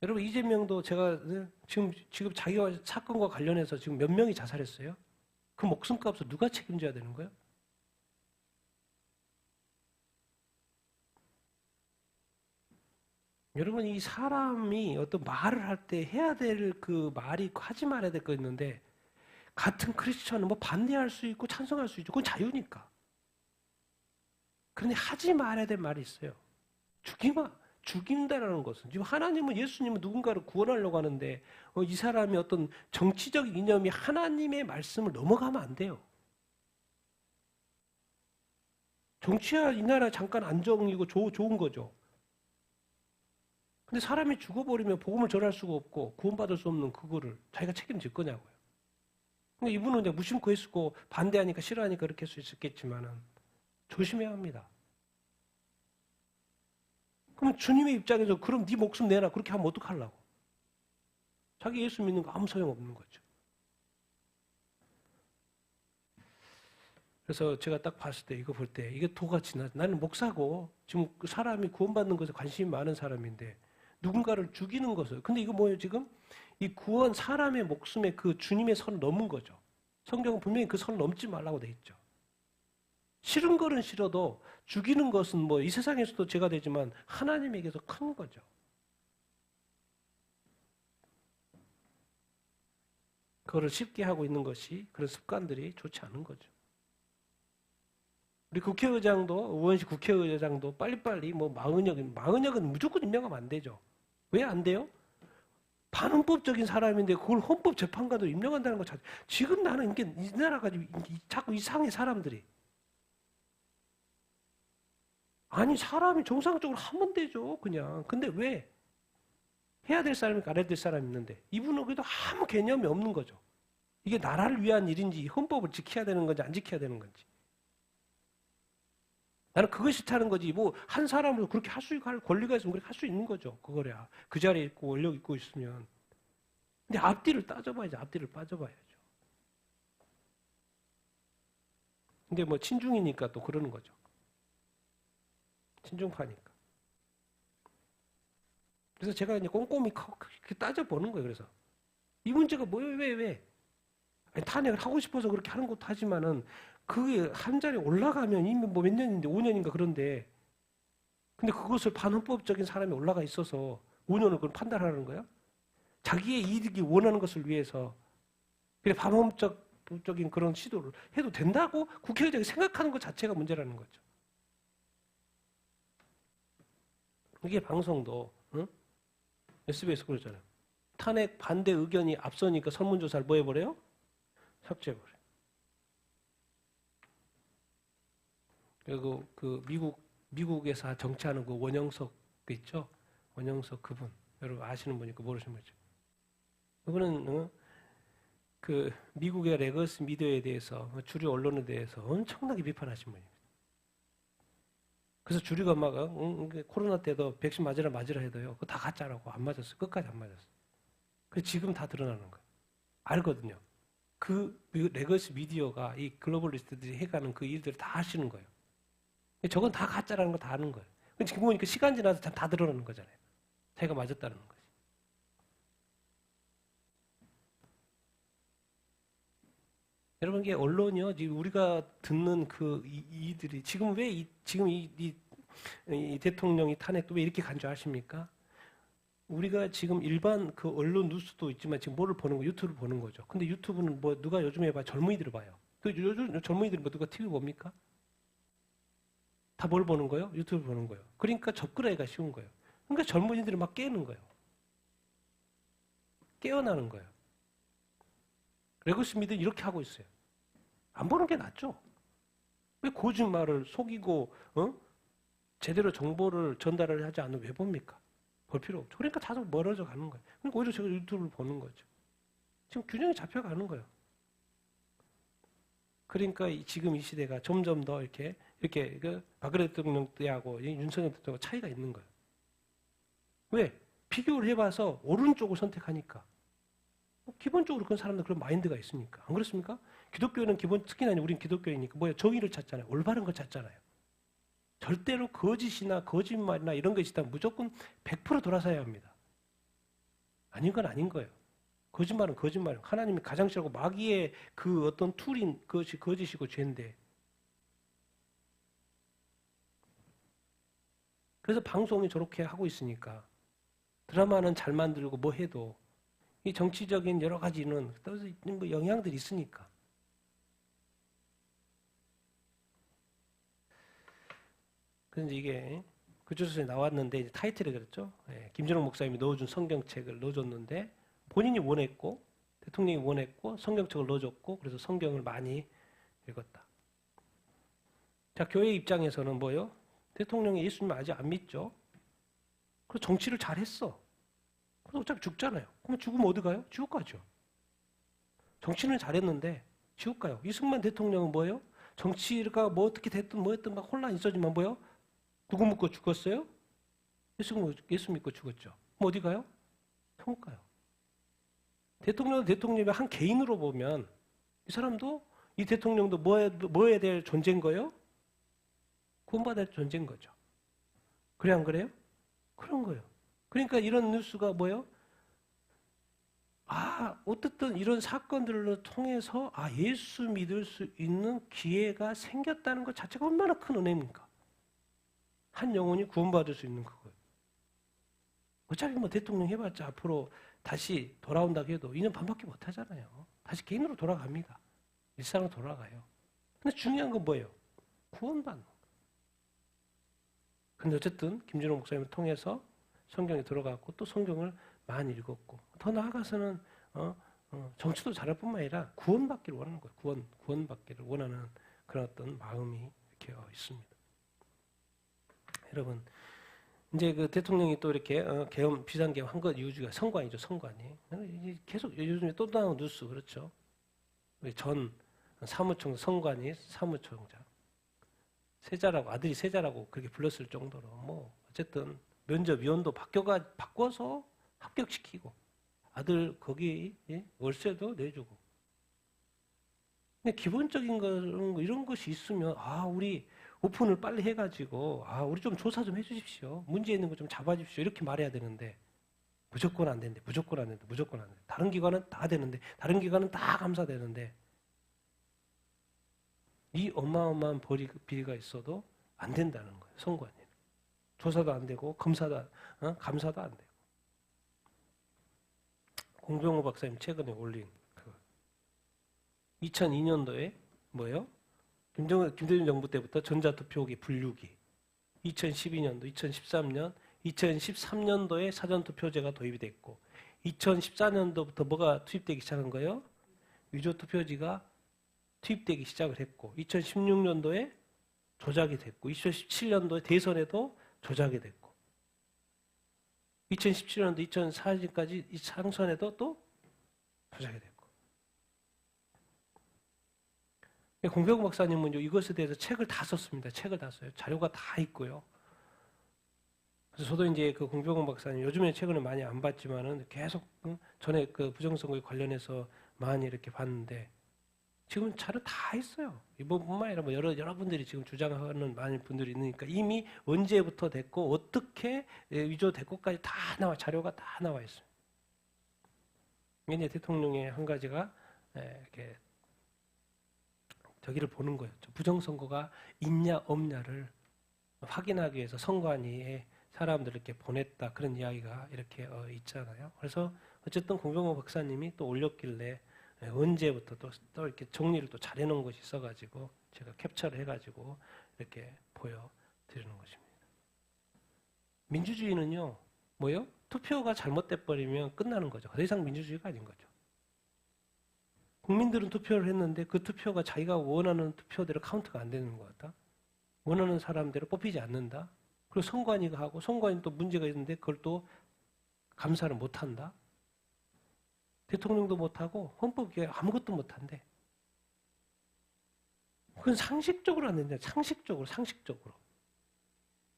여러분 이재명도 제가 지금 자기가 사건과 관련해서 지금 몇 명이 자살했어요? 그 목숨값을 누가 책임져야 되는 거예요? 여러분 이 사람이 어떤 말을 할 때 해야 될 그 말이 있고 하지 말아야 될 거 있는데 같은 크리스천은 뭐 반대할 수 있고 찬성할 수 있죠. 그건 자유니까. 그런데 하지 말아야 될 말이 있어요. 죽인다라는 것은 지금 하나님은 예수님은 누군가를 구원하려고 하는데 이 사람이 어떤 정치적 이념이 하나님의 말씀을 넘어가면 안 돼요. 정치야 이 나라 잠깐 안정이고 좋은 거죠. 근데 사람이 죽어버리면 복음을 전할 수가 없고 구원받을 수 없는 그거를 자기가 책임질 거냐고요. 근데 이분은 이제 무심코 했고 반대하니까 싫어하니까 그렇게 할 수 있었겠지만은 조심해야 합니다. 그럼 주님의 입장에서 그럼 네 목숨 내라 그렇게 하면 어떡하려고? 자기 예수 믿는 거 아무 소용없는 거죠. 그래서 제가 딱 봤을 때 이거 볼 때 이게 도가 지나 나는 목사고 지금 그 사람이 구원받는 것에 관심이 많은 사람인데 누군가를 죽이는 것을 근데 이거 뭐예요 지금? 이 구원 사람의 목숨에 그 주님의 선을 넘은 거죠. 성경은 분명히 그 선을 넘지 말라고 돼 있죠. 싫은 거는 싫어도 죽이는 것은 뭐 이 세상에서도 죄가 되지만 하나님에게서 큰 거죠. 그거를 쉽게 하고 있는 것이 그런 습관들이 좋지 않은 거죠. 우리 국회의장도 의원실 국회의장도 빨리빨리 뭐 마흔역은 무조건 임명하면 안 되죠. 왜 안 돼요? 반헌법적인 사람인데 그걸 헌법재판관도 임명한다는 거 자체. 지금 나는 이게 이 나라가 자꾸 이상해 사람들이. 아니 사람이 정상적으로 하면 되죠 그냥. 근데 왜? 해야 될 사람이 안 해야 될 사람이 있는데 이분은 그래도 아무 개념이 없는 거죠. 이게 나라를 위한 일인지 헌법을 지켜야 되는 건지 안 지켜야 되는 건지. 나는 그거 싫다는 거지. 뭐 한 사람으로 그렇게 할 권리가 있으면 그렇게 할 수 있는 거죠. 그거야. 그 자리에 있고 권력 있고 있으면. 근데 앞뒤를 따져봐야죠. 앞뒤를 빠져봐야죠. 근데 뭐 친중이니까 또 그러는 거죠. 친중파니까. 그래서 제가 이제 꼼꼼히 따져보는 거예요. 그래서 이 문제가 뭐예요? 왜? 아니, 탄핵을 하고 싶어서 그렇게 하는 것도 하지만은 그게 한 자리에 올라가면 이미 뭐 몇 년인데 5년인가 그런데 근데 그것을 반헌법적인 사람이 올라가 있어서 5년을 그걸 판단하는 거야? 자기의 이득이 원하는 것을 위해서 그냥 반헌법적인 그런 시도를 해도 된다고 국회의장이 생각하는 것 자체가 문제라는 거죠. 이게 방송도 응? SBS 그러잖아요. 탄핵 반대 의견이 앞서니까 설문조사를 뭐 해버려요? 삭제해버려요. 그리고 그 미국에서 정치하는 그 원영석 그 있죠? 원영석 그분. 여러분 아시는 분이고 모르시는 분이죠. 그분은 그 미국의 레거스 미디어에 대해서 주류 언론에 대해서 엄청나게 비판하신 분입니다. 그래서 주류가 막 코로나 때도 백신 맞으라 해도요. 그거 다 가짜라고 안 맞았어요. 끝까지 안 맞았어요. 그래서 지금 다 드러나는 거예요. 알거든요. 그 레거시 미디어가 이 글로벌리스트들이 해가는 그 일들을 다 아시는 거예요. 저건 다 가짜라는 거 다 아는 거예요. 지금 보니까 시간 지나서 다 드러나는 거잖아요. 자기가 맞았다는 거지. 여러분, 이게 언론이요. 지금 우리가 듣는 그 이들이 지금 왜 지금 이 대통령이 탄핵도 왜 이렇게 간 줄 아십니까? 우리가 지금 일반 그 언론 뉴스도 있지만 지금 뭐를 보는 거 유튜브를 보는 거죠. 근데 유튜브는 뭐 누가 요즘에 봐 젊은이들을 봐요. 그 요즘 젊은이들이 뭐 누가 TV 봅니까? 다 뭘 보는 거예요? 유튜브 보는 거예요. 그러니까 접근하기가 쉬운 거예요. 그러니까 젊은이들이 막 깨는 거예요. 깨어나는 거예요. 레거스 미드 이렇게 하고 있어요. 안 보는 게 낫죠. 왜 거짓말을 속이고 제대로 정보를 전달을 하지 않으면 왜 봅니까? 볼 필요 없죠. 그러니까 자꾸 멀어져 가는 거예요. 그러니까 오히려 제가 유튜브를 보는 거죠. 지금 균형이 잡혀가는 거예요. 그러니까 지금 이 시대가 점점 더 이렇게 그 박근혜 대통령 때하고 윤석열 대통령 차이가 있는 거예요. 왜? 비교를 해봐서 오른쪽을 선택하니까. 기본적으로 그런 사람들 그런 마인드가 있으니까. 안 그렇습니까? 기독교는 특히나 우린 기독교이니까 뭐야? 정의를 찾잖아요. 올바른 걸 찾잖아요. 절대로 거짓이나 거짓말이나 이런 것이 있다면 무조건 100% 돌아서야 합니다. 아닌 건 아닌 거예요. 거짓말은 거짓말이에요. 하나님이 가장 싫어하고 마귀의 그 어떤 툴인 그것이 거짓이고 죄인데. 그래서 방송이 저렇게 하고 있으니까 드라마는 잘 만들고 뭐 해도 이 정치적인 여러 가지는 뭐 영향들이 있으니까. 그래서 이게 구조서에 나왔는데 이제 타이틀이 그랬죠. 예, 김준호 목사님이 넣어준 성경책을 넣어줬는데 본인이 원했고 대통령이 원했고 성경책을 넣어줬고 그래서 성경을 많이 읽었다. 자, 교회 입장에서는 뭐요? 대통령이 예수님 아직 안 믿죠. 그래서 정치를 잘했어. 그래서 어차피 죽잖아요. 그러면 죽으면 어디 가요? 지옥 가죠. 정치는 잘했는데 지옥 가요. 이승만 대통령은 뭐예요? 정치가 뭐 어떻게 됐든 뭐했든 막 혼란 있었지만 뭐예요? 누구 믿고 죽었어요? 예수 믿고 죽었죠. 그럼 어디 가요? 천국 가요. 대통령은 대통령이 한 개인으로 보면 이 사람도 이 대통령도 뭐 해야 될 존재인 거예요? 구원받아야 될 존재인 거죠. 그래 안 그래요? 그런 거예요. 그러니까 이런 뉴스가 뭐예요? 어쨌든 이런 사건들을 통해서 예수 믿을 수 있는 기회가 생겼다는 것 자체가 얼마나 큰 은혜입니까? 한 영혼이 구원받을 수 있는 그거예요. 어차피 뭐 대통령 해봤자 앞으로 다시 돌아온다고 해도 2년 반밖에 못 하잖아요. 다시 개인으로 돌아갑니다. 일상으로 돌아가요. 근데 중요한 건 뭐예요? 구원받는 거. 근데 어쨌든 김준호 목사님을 통해서 성경에 들어갔고 또 성경을 많이 읽었고 더 나아가서는 정치도 잘할 뿐만 아니라 구원받기를 원하는 거예요. 구원받기를 원하는 그런 어떤 마음이 이렇게 있습니다. 여러분, 이제 그 대통령이 또 이렇게 계엄 비상계엄 한 것 이유가 선관이죠. 선관이 계속 요즘에 또 나오는 뉴스 그렇죠. 전 사무총 선관이 사무총장 세자라고 아들이 세자라고 그렇게 불렀을 정도로 뭐 어쨌든 면접위원도 바꿔서 합격시키고 아들 거기 월세도 내주고. 근데 기본적인 거 이런 것이 있으면 우리 오픈을 빨리 해가지고 우리 좀 조사 좀 해주십시오. 문제 있는 거 좀 잡아주십시오. 이렇게 말해야 되는데 무조건 안 된대. 무조건 안 된대. 무조건 안 된대. 다른 기관은 다 되는데 다른 기관은 다 감사되는데 이 어마어마한 비리가 있어도 안 된다는 거예요. 선관위. 조사도 안 되고 감사도 안 되고. 공병호 박사님 최근에 올린 2002년도에 뭐예요? 김대중 정부 때부터 전자투표기 분류기 2012년도, 2013년, 2013년도에 사전투표제가 도입이 됐고 2014년도부터 뭐가 투입되기 시작한 거예요? 위조 투표지가 투입되기 시작을 했고 2016년도에 조작이 됐고 2017년도에 대선에도 조작이 됐고 2017년도 2004년까지 이 상선에도 또 조작이 됐고 공병 박사님은 이것에 대해서 책을 다 썼습니다. 책을 다 써요. 자료가 다 있고요. 그래서 저도 이제 그 공병 박사님 요즘에 최근에 많이 안 봤지만은 계속 전에 그 부정선거에 관련해서 많이 이렇게 봤는데 지금 자료 다 있어요. 이번뿐만 아니라 뭐 여러분들이 지금 주장하는 많은 분들이 있으니까 이미 언제부터 됐고 어떻게 위조됐고까지 다 나와 자료가 다 나와 있어요. 이제 대통령의 한 가지가 이렇게 저기를 보는 거예요. 부정선거가 있냐 없냐를 확인하기 위해서 선관위에 사람들을 이렇게 보냈다 그런 이야기가 이렇게 있잖아요. 그래서 어쨌든 공병호 박사님이 또 올렸길래 언제부터 또 이렇게 정리를 또 잘해놓은 것이 있어가지고 제가 캡처를 해가지고 이렇게 보여드리는 것입니다. 민주주의는요, 뭐요? 투표가 잘못돼 버리면 끝나는 거죠. 더 이상 민주주의가 아닌 거죠. 국민들은 투표를 했는데 그 투표가 자기가 원하는 투표대로 카운트가 안 되는 것 같다. 원하는 사람대로 뽑히지 않는다. 그리고 선관위가 하고 선관위 또 문제가 있는데 그걸 또 감사를 못 한다. 대통령도 못하고 헌법에 아무것도 못한대. 그건 상식적으로 안 된다. 상식적으로.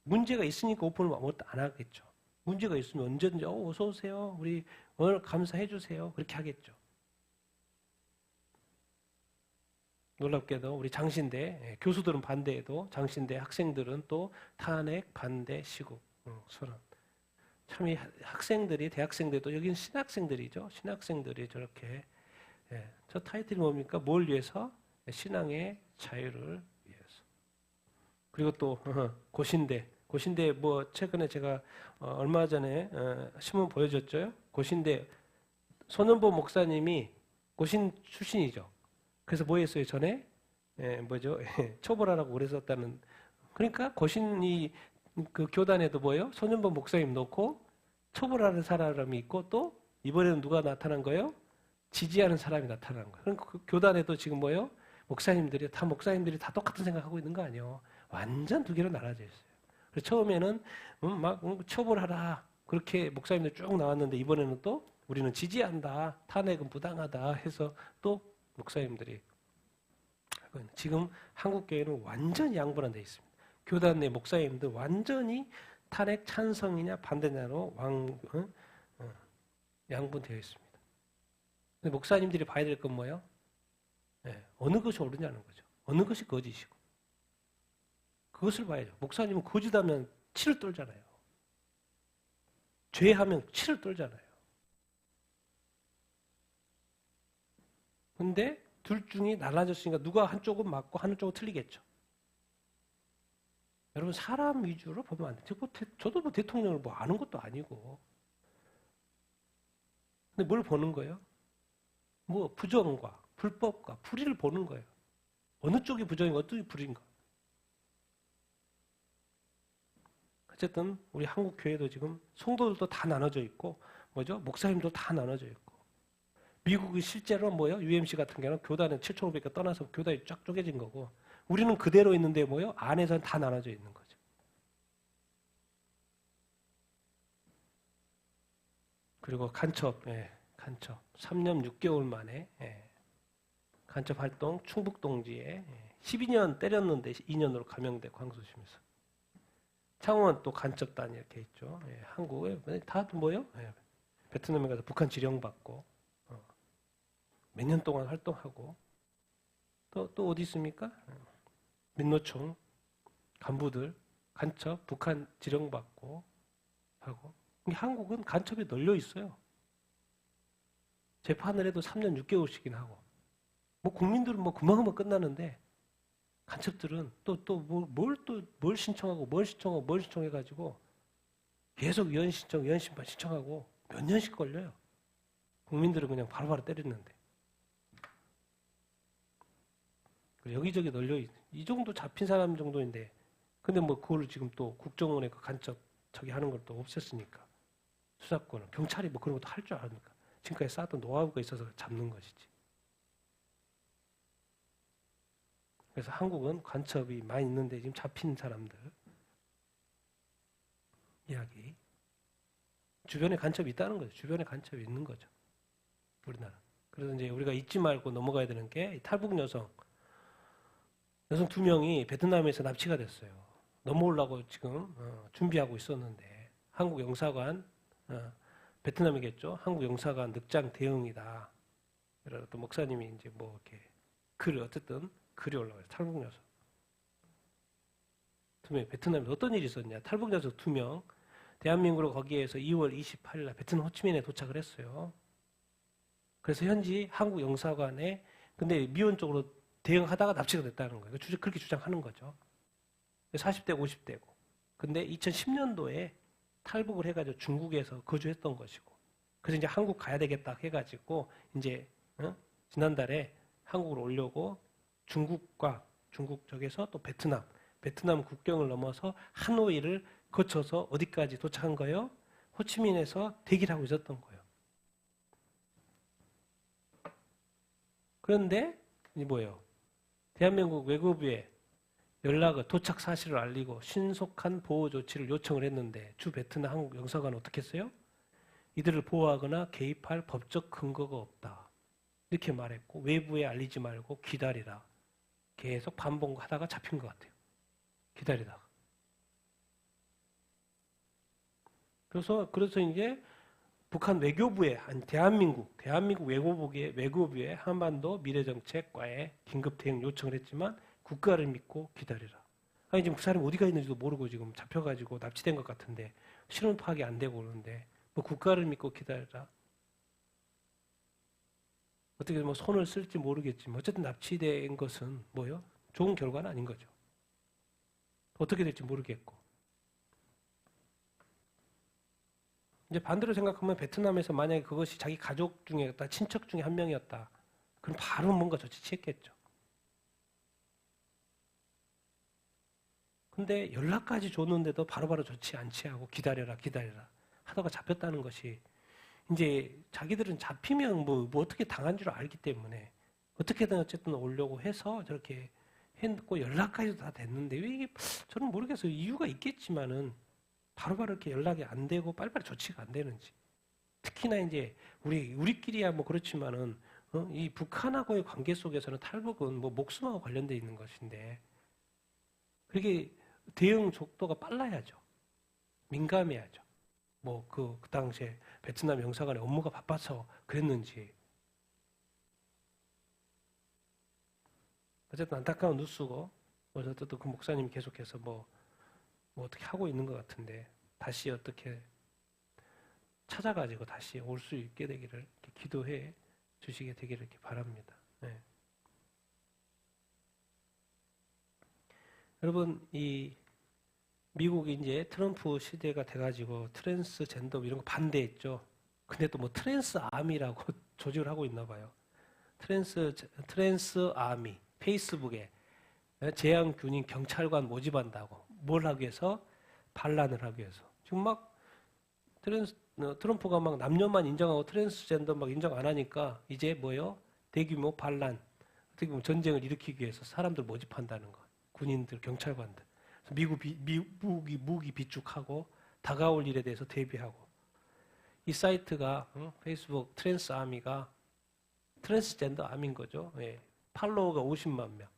문제가 있으니까 오픈을 안 하겠죠. 문제가 있으면 언제든지 어서 오세요. 우리 오늘 감사해 주세요. 그렇게 하겠죠. 놀랍게도 우리 장신대 교수들은 반대해도 장신대 학생들은 또 탄핵 반대 시국 선언. 참 이 학생들이 대학생들도 여기는 신학생들이죠. 신학생들이 저렇게 저 타이틀이 뭡니까? 뭘 위해서? 신앙의 자유를 위해서. 그리고 또 고신대 뭐 최근에 제가 얼마 전에 신문 보여줬죠. 고신대 손은보 목사님이 고신 출신이죠. 그래서 뭐 했어요? 전에 처벌하라고 그랬었다는. 그러니까 고신이 그 교단에도 뭐예요? 손윤보 목사님 놓고 처벌하는 사람이 있고 또 이번에는 누가 나타난 거예요? 지지하는 사람이 나타난 거예요. 그러니까 그 교단에도 지금 뭐예요? 목사님들이 다 똑같은 생각하고 있는 거 아니에요? 완전 두 개로 나눠져 있어요. 그래서 처음에는 막 처벌하라 그렇게 목사님들 쭉 나왔는데 이번에는 또 우리는 지지한다, 탄핵은 부당하다 해서 또 목사님들이 지금 한국 교회는 완전히 양분화되어 있습니다. 교단 내 목사님들 완전히 탄핵 찬성이냐 반대냐로 양분되어 있습니다. 근데 목사님들이 봐야 될 건 뭐예요? 어느 것이 옳으냐는 거죠. 어느 것이 거짓이고. 그것을 봐야죠. 목사님은 거짓하면 치를 떨잖아요. 죄하면 치를 떨잖아요. 근데 둘 중에 나눠졌으니까 누가 한쪽은 맞고 한쪽은 틀리겠죠. 여러분 사람 위주로 보면 안 돼요. 저도 뭐 대통령을 뭐 아는 것도 아니고. 근데 뭘 보는 거예요? 뭐 부정과 불법과 불의를 보는 거예요. 어느 쪽이 부정이고 어느 쪽이 불의인가. 어쨌든 우리 한국 교회도 지금 성도들도 다 나눠져 있고 목사님도 다 나눠져 있고. 미국이 실제로 UMC 같은 경우는 교단은 7,500개 떠나서 교단이 쫙 쪼개진 거고 우리는 그대로 있는데 안에서는 다 나눠져 있는 거죠. 그리고 간첩. 3년 6개월 만에 간첩 활동 충북동지에 12년 때렸는데 2년으로 감형돼 광수심에서. 창원 또 간첩단 이렇게 있죠. 한국에 다 베트남에 가서 북한 지령받고 몇 년 동안 활동하고 또 어디 있습니까? 민노총 간부들 간첩 북한 지령받고 하고. 한국은 간첩이 널려 있어요. 재판을 해도 3년 6개월씩이나 하고. 국민들은 금방금방 끝나는데 간첩들은 뭘 신청해가지고 계속 연심판 신청하고 몇 년씩 걸려요. 국민들은 그냥 바로바로 때렸는데. 여기저기 널려 이 정도 잡힌 사람 정도인데 근데 그걸 지금 또 국정원에 그 간첩 하는 걸 또 없앴으니까 수사권을. 경찰이 뭐 그런 것도 할 줄 아닙니까? 지금까지 쌓았던 노하우가 있어서 잡는 것이지. 그래서 한국은 간첩이 많이 있는데 지금 잡힌 사람들 이야기. 주변에 간첩이 있다는 거죠. 주변에 간첩이 있는 거죠. 우리나라. 그래서 이제 우리가 잊지 말고 넘어가야 되는 게 탈북 여성 2명이 베트남에서 납치가 됐어요. 넘어오려고 지금 준비하고 있었는데 한국 영사관 베트남이겠죠. 한국 영사관 늑장 대응이다. 그래서 또 목사님이 이제 뭐 이렇게 어쨌든 글이 올라와요. 탈북 여성 2명 베트남에 어떤 일이 있었냐? 탈북 여성 2명 대한민국으로 거기에서 2월 28일 날 베트남 호치민에 도착을 했어요. 그래서 현지 한국 영사관에 근데 미온적으로 대응하다가 납치가 됐다는 거예요. 그렇게 주장하는 거죠. 40대고 50대고. 근데 2010년도에 탈북을 해가지고 중국에서 거주했던 것이고. 그래서 이제 한국 가야 되겠다 해가지고 이제 지난달에 한국으로 오려고 중국 쪽에서 또 베트남 국경을 넘어서 하노이를 거쳐서 어디까지 도착한 거예요? 호치민에서 대기를 하고 있었던 거예요. 그런데 이 뭐예요? 대한민국 외교부에 연락을 도착 사실을 알리고 신속한 보호 조치를 요청을 했는데 주 베트남 한국 영사관은 어떻게 했어요? 이들을 보호하거나 개입할 법적 근거가 없다. 이렇게 말했고 외부에 알리지 말고 기다리라. 계속 반복하다가 잡힌 것 같아요. 기다리다가. 그래서 이제 북한 외교부에 대한민국 외교부에 한반도 미래정책과에 긴급 대응 요청을 했지만 국가를 믿고 기다리라. 아니 지금 그 사람이 어디가 있는지도 모르고 지금 잡혀가지고 납치된 것 같은데 신원 파악이 안 되고 그러는데 뭐 국가를 믿고 기다리라. 어떻게 뭐 손을 쓸지 모르겠지만 어쨌든 납치된 것은 뭐요? 좋은 결과는 아닌 거죠. 어떻게 될지 모르겠고. 이제 반대로 생각하면 베트남에서 만약에 그것이 자기 가족 중에였다, 친척 중에 한 명이었다. 그럼 바로 뭔가 조치 취했겠죠. 근데 연락까지 줬는데도 바로바로 조치 안 취하고 기다려라 하다가 잡혔다는 것이 이제 자기들은 잡히면 뭐 어떻게 당한 줄 알기 때문에 어떻게든 어쨌든 오려고 해서 저렇게 했고 연락까지도 다 됐는데 왜 이게 저는 모르겠어요. 이유가 있겠지만은 바로바로 이렇게 연락이 안 되고 빨리빨리 조치가 안 되는지. 특히나 이제 우리끼리야 뭐 그렇지만은 이 북한하고의 관계 속에서는 탈북은 뭐 목숨하고 관련돼 있는 것인데 그게 대응 속도가 빨라야죠. 민감해야죠. 뭐 그 당시에 베트남 영사관의 업무가 바빠서 그랬는지. 어쨌든 안타까운 뉴스고 어쨌든 그 목사님이 계속해서 뭐 어떻게 하고 있는 것 같은데 다시 어떻게 찾아가지고 다시 올 수 있게 되기를 이렇게 기도해 주시게 되기를 이렇게 바랍니다. 네. 여러분 이 미국이 이제 트럼프 시대가 돼가지고 트랜스젠더 이런 거 반대했죠. 근데 또 뭐 트랜스 아미라고 조직을 하고 있나 봐요. 트랜스 아미 페이스북에 재향균인 경찰관 모집한다고 뭘 하기 위해서 반란을 하기 위해서 지금 막 트럼프가 막 남녀만 인정하고 트랜스젠더 막 인정 안 하니까 이제 뭐요? 대규모 반란 어떻게 보면 전쟁을 일으키기 위해서 사람들 모집한다는 거 군인들 경찰관들 미국이 무기 비축하고 다가올 일에 대해서 대비하고 이 사이트가 페이스북 트랜스 아미가 트랜스젠더 아미인 거죠. 예. 팔로워가 50만 명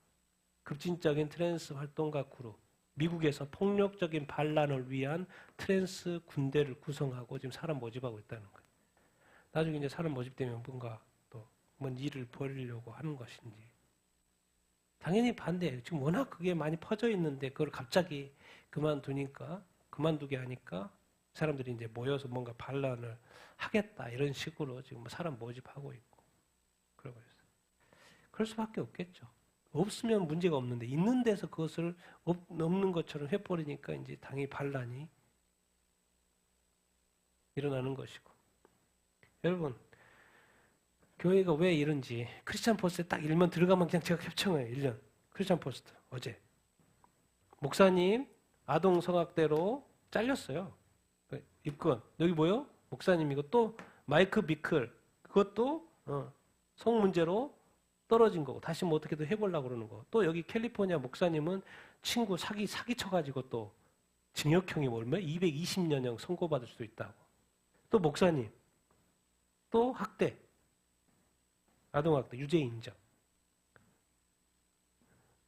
급진적인 트랜스 활동가 그룹 미국에서 폭력적인 반란을 위한 트랜스 군대를 구성하고 지금 사람 모집하고 있다는 거예요. 나중에 이제 사람 모집되면 뭔가 또 뭔 일을 벌이려고 하는 것인지 당연히 반대예요. 지금 워낙 그게 많이 퍼져 있는데 그걸 갑자기 그만두게 하니까 사람들이 이제 모여서 뭔가 반란을 하겠다 이런 식으로 지금 사람 모집하고 있고 그러고 있어요. 그럴 수밖에 없겠죠. 없으면 문제가 없는데 있는 데서 그것을 없는 것처럼 해버리니까 이제 당연히 반란이 일어나는 것이고. 여러분 교회가 왜 이런지 크리스찬 포스트에 딱 일면 들어가면 그냥 제가 캡처해요. 1년 크리스찬 포스트 어제 목사님 아동 성학대로 잘렸어요. 입건 여기 뭐요? 목사님이고 또 마이크 비클 그것도 성 문제로 떨어진 거고 다시 뭐 어떻게든 해보려고 그러는 거. 또 여기 캘리포니아 목사님은 친구 사기쳐가지고 또 징역형이 얼마? 220년형 선고받을 수도 있다고. 또 목사님, 또 학대, 아동학대, 유죄 인정.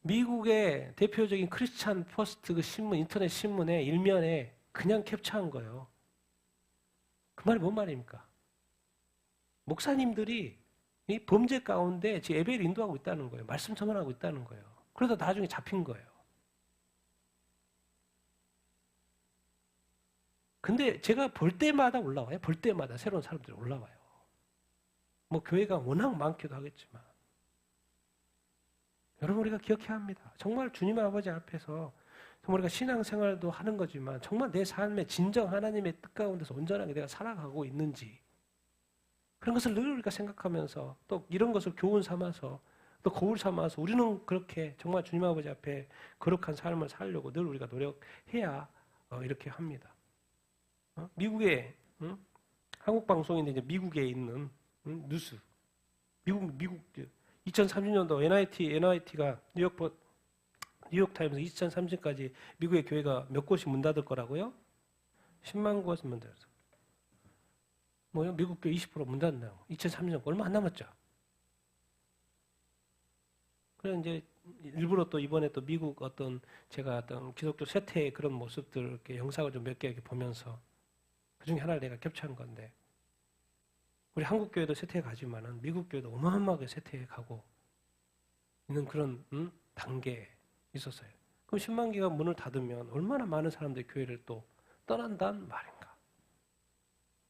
미국의 대표적인 크리스찬 퍼스트 그 신문, 인터넷 신문에 일면에 그냥 캡처한 거예요. 그 말이 뭔 말입니까? 목사님들이 이 범죄 가운데 지금 예배를 인도하고 있다는 거예요. 말씀 전환하고 있다는 거예요. 그러다 나중에 잡힌 거예요. 근데 제가 볼 때마다 올라와요. 볼 때마다 새로운 사람들이 올라와요. 뭐 교회가 워낙 많기도 하겠지만 여러분 우리가 기억해야 합니다. 정말 주님 아버지 앞에서 정말 우리가 신앙생활도 하는 거지만 정말 내 삶에 진정 하나님의 뜻 가운데서 온전하게 내가 살아가고 있는지 그런 것을 늘 우리가 생각하면서 또 이런 것을 교훈 삼아서 또 거울 삼아서 우리는 그렇게 정말 주님 아버지 앞에 거룩한 삶을 살려고 늘 우리가 노력해야 이렇게 합니다. 미국의 한국 방송인데 이제 미국에 있는 뉴스 미국 2030년도 NIT가 뉴욕타임스 2030까지 미국의 교회가 몇 곳이 문 닫을 거라고요? 10만 곳이 문 닫았어. 뭐요? 미국 교회 20% 문 닫는다고. 2030년 얼마 안 남았죠. 그래 이제 일부러 또 이번에 또 미국 제가 어떤 기독교 쇠퇴의 그런 모습들 이렇게 영상을 좀 몇 개 이렇게 보면서 그 중에 하나를 내가 캡처한 건데 우리 한국 교회도 쇠퇴해 가지만은 미국 교회도 어마어마하게 쇠퇴해 가고 있는 그런 단계에 있었어요. 그럼 10만 개가 문을 닫으면 얼마나 많은 사람들이 교회를 또 떠난단 말인가.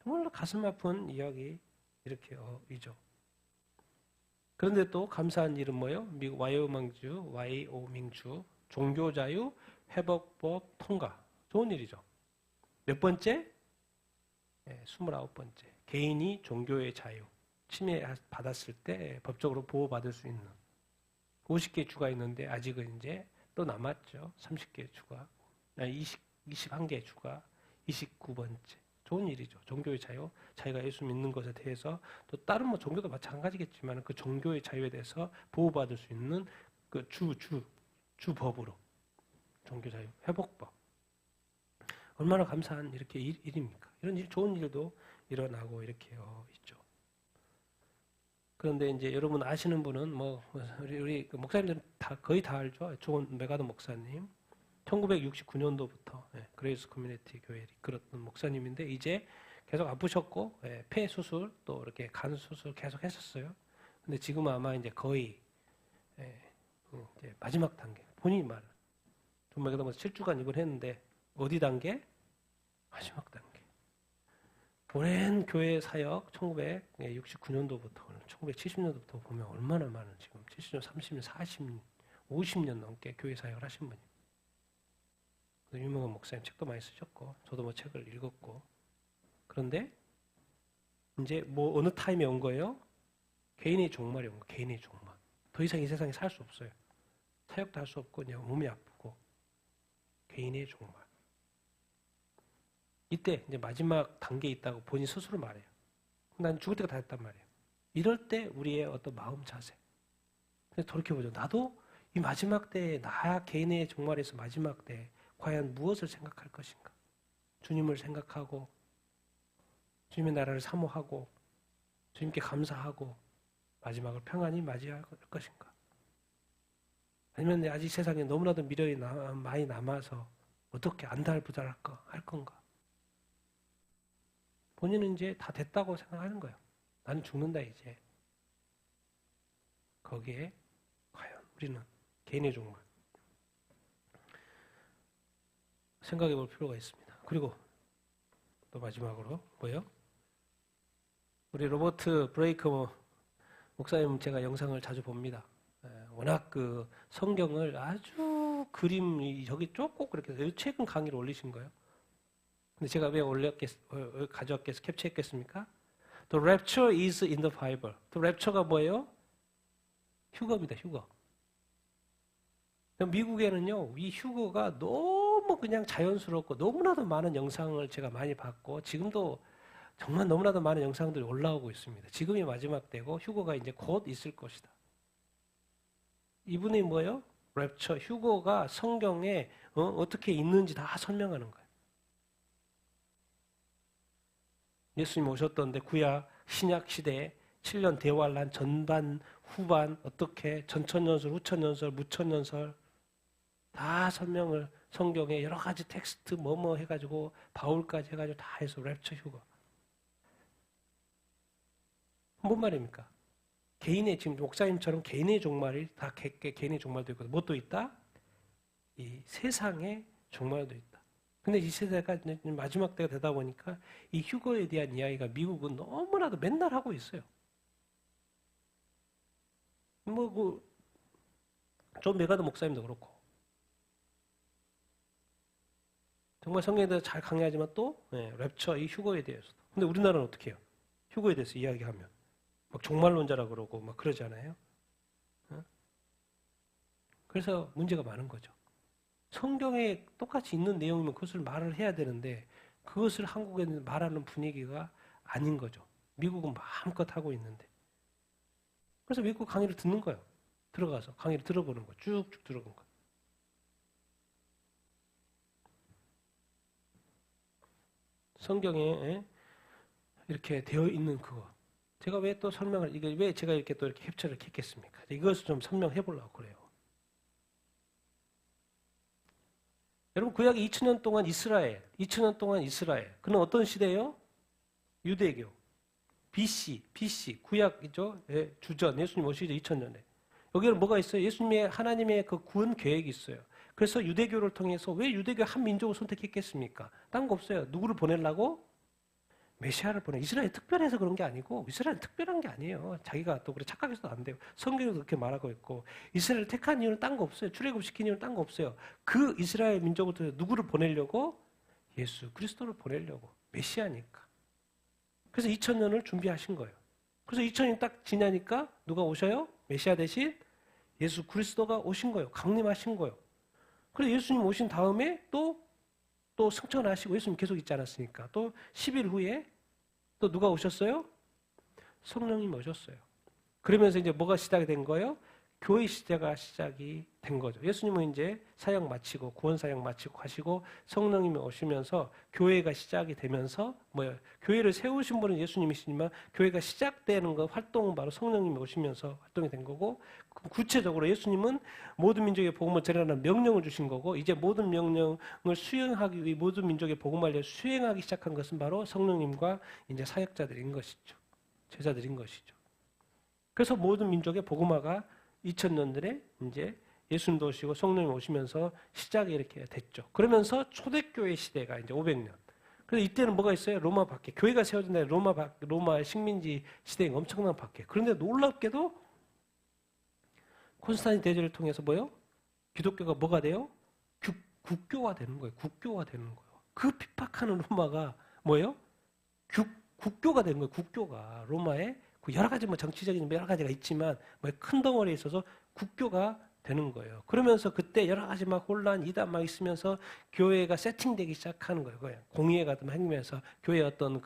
정말로 가슴 아픈 이야기 이렇게 이죠. 그런데 또 감사한 일은 뭐예요? 미국 와이오밍주 종교자유 회복법 통과. 좋은 일이죠. 몇 번째? 네, 29번째. 개인이 종교의 자유 침해받았을 때 법적으로 보호받을 수 있는 50개 주가 있는데 아직은 이제 또 남았죠. 30개 주가, 21개 주가, 29번째. 좋은 일이죠. 종교의 자유, 자기가 예수 믿는 것에 대해서 또 다른 뭐 종교도 마찬가지겠지만 그 종교의 자유에 대해서 보호받을 수 있는 그 주법으로 종교 자유, 회복법. 얼마나 감사한 이렇게 일입니까? 이런 일, 좋은 일도 일어나고 이렇게 있죠. 그런데 이제 여러분 아시는 분은 뭐 우리 목사님들은 거의 다 알죠. 존 메가더 목사님. 1969년도부터 그레이스 커뮤니티 교회를 이끌었던 목사님인데 이제 계속 아프셨고 폐 수술 또 이렇게 간 수술 계속 했었어요. 근데 지금 아마 이제 거의 이제 마지막 단계. 본인이 말. 존 메가더 목사 7주간 입원했는데 어디 단계? 마지막 단계. 오랜 교회 사역 1969년도부터 1970년도부터 보면 얼마나 많은 지금 70년, 30년, 40년, 50년 넘게 교회 사역을 하신 분이에요. 유명한 목사님 책도 많이 쓰셨고 저도 뭐 책을 읽었고 그런데 이제 뭐 어느 타임에 온 거예요? 개인의 종말이 온 거예요. 개인의 종말. 더 이상 이 세상에 살 수 없어요. 사역도 할 수 없고 그냥 몸이 아프고 개인의 종말. 이때 이제 마지막 단계에 있다고 본인 스스로 말해요. 난 죽을 때가 다 됐단 말이에요. 이럴 때 우리의 어떤 마음 자세. 그래서 돌이켜보죠. 나도 이 마지막 때에 나 개인의 종말에서 마지막 때에 과연 무엇을 생각할 것인가? 주님을 생각하고 주님의 나라를 사모하고 주님께 감사하고 마지막을 평안히 맞이할 것인가? 아니면 아직 세상에 너무나도 미련이 많이 남아서 어떻게 안달부달할 건가? 본인은 이제 다 됐다고 생각하는 거예요. 나는 죽는다 이제. 거기에 과연 우리는 개인의 종말 생각해 볼 필요가 있습니다. 그리고 또 마지막으로 뭐예요? 우리 로버트 브레이커 목사님 제가 영상을 자주 봅니다. 워낙 그 성경을 아주 그림이 저기 쭉 그렇게 최근 강의를 올리신 거예요. 근데 제가 왜 캡처했겠습니까? The rapture is in the Bible. The rapture가 뭐예요? 휴거입니다. 휴거. 미국에는요, 이 휴거가 너무 그냥 자연스럽고 너무나도 많은 영상을 제가 많이 봤고 지금도 정말 너무나도 많은 영상들이 올라오고 있습니다. 지금이 마지막 때고 휴거가 이제 곧 있을 것이다. 이분이 뭐예요? 랩처, 휴거가 성경에 어떻게 있는지 다 설명하는 거예요. 예수님 오셨던데 구약 신약 시대에 7년 대환란 전반 후반 어떻게 전천년설 후천년설 무천년설 다 설명을 성경에 여러 가지 텍스트 뭐뭐 해가지고 바울까지 해가지고 다 해서 랩처 휴거. 뭔 말입니까? 개인의 지금 목사님처럼 개인의 종말이 다 개인의 종말도 있고 뭣도 있다? 이 세상의 종말도 있다. 근데 이 세대가 마지막 때가 되다 보니까 이 휴거에 대한 이야기가 미국은 너무나도 맨날 하고 있어요. 존 메가드 목사님도 그렇고 정말 성경에 대해서 잘 강의하지만 또 랩처 이 휴거에 대해서도. 근데 우리나라는 어떻게 해요? 휴거에 대해서 이야기하면 막 종말론자라 그러고 막 그러잖아요. 그래서 문제가 많은 거죠. 성경에 똑같이 있는 내용이면 그것을 말을 해야 되는데 그것을 한국에는 말하는 분위기가 아닌 거죠. 미국은 마음껏 하고 있는데. 그래서 미국 강의를 듣는 거예요. 들어가서 강의를 들어보는 거, 쭉쭉 들어보는 거. 성경에 이렇게 되어 있는 그거. 제가 왜 또 설명을, 이게 왜 제가 이렇게 또 이렇게 캡처를 했겠습니까? 이것을 좀 설명해 보려고 그래요. 여러분, 구약이 2000년 동안 이스라엘, 2000년 동안 이스라엘. 그는 어떤 시대예요? 유대교. BC, 구약이죠. 예, 주전, 예수님 오시기 2000년에. 여기는 뭐가 있어요? 예수님의 하나님의 그 구원 계획이 있어요. 그래서 유대교를 통해서 왜 유대교 한 민족을 선택했겠습니까? 딴 거 없어요. 누구를 보내려고? 메시아를 보내. 이스라엘 특별해서 그런 게 아니고 이스라엘 특별한 게 아니에요. 자기가 또 그래 착각해서도 안 돼요. 성경에도 그렇게 말하고 있고 이스라엘 택한 이유는 딴 거 없어요. 출애굽시킨 이유는 딴 거 없어요. 그 이스라엘 민족을 누구를 보내려고? 예수 그리스도를 보내려고. 메시아니까. 그래서 2000년을 준비하신 거예요. 그래서 2000년이 딱 지나니까 누가 오셔요? 메시아 대신 예수 그리스도가 오신 거예요. 강림하신 거예요. 그래서 예수님 오신 다음에 또 승천하시고 예수님 계속 있지 않았습니까? 또 10일 후에 또 누가 오셨어요? 성령님 오셨어요. 그러면서 이제 뭐가 시작이 된 거예요? 교회 시대가 시작이 된 거죠. 예수님은 이제 사역 마치고 구원 사역 마치고 가시고 성령님이 오시면서 교회가 시작이 되면서 뭐예요? 교회를 세우신 분은 예수님이시지만 교회가 시작되는 거 활동은 바로 성령님이 오시면서 활동이 된 거고 구체적으로 예수님은 모든 민족의 복음을 전하라는 명령을 주신 거고 이제 모든 명령을 수행하기 위해 모든 민족의 복음을 수행하기 시작한 것은 바로 성령님과 이제 사역자들인 것이죠. 제자들인 것이죠. 그래서 모든 민족의 복음화가 2000년들에 이제 예수님도 오시고 성령이 오시면서 시작이 이렇게 됐죠. 그러면서 초대교회 시대가 이제 500년. 그래서 이때는 뭐가 있어요? 로마 밖에. 교회가 세워진 날 로마의 식민지 시대가 엄청난 밖에. 그런데 놀랍게도 콘스탄틴 대제를 통해서 뭐요? 기독교가 뭐가 돼요? 국교가 되는 거예요. 국교가 되는 거예요. 그 핍박하는 로마가 뭐예요? 국교가 되는 거예요. 국교가. 로마의 여러 가지 뭐 정치적인 여러 가지가 있지만 뭐 큰 덩어리에 있어서 국교가 되는 거예요. 그러면서 그때 여러 가지 막 혼란, 이단 막 있으면서 교회가 세팅되기 시작하는 거예요. 공의회가 생기면서 교회 어떤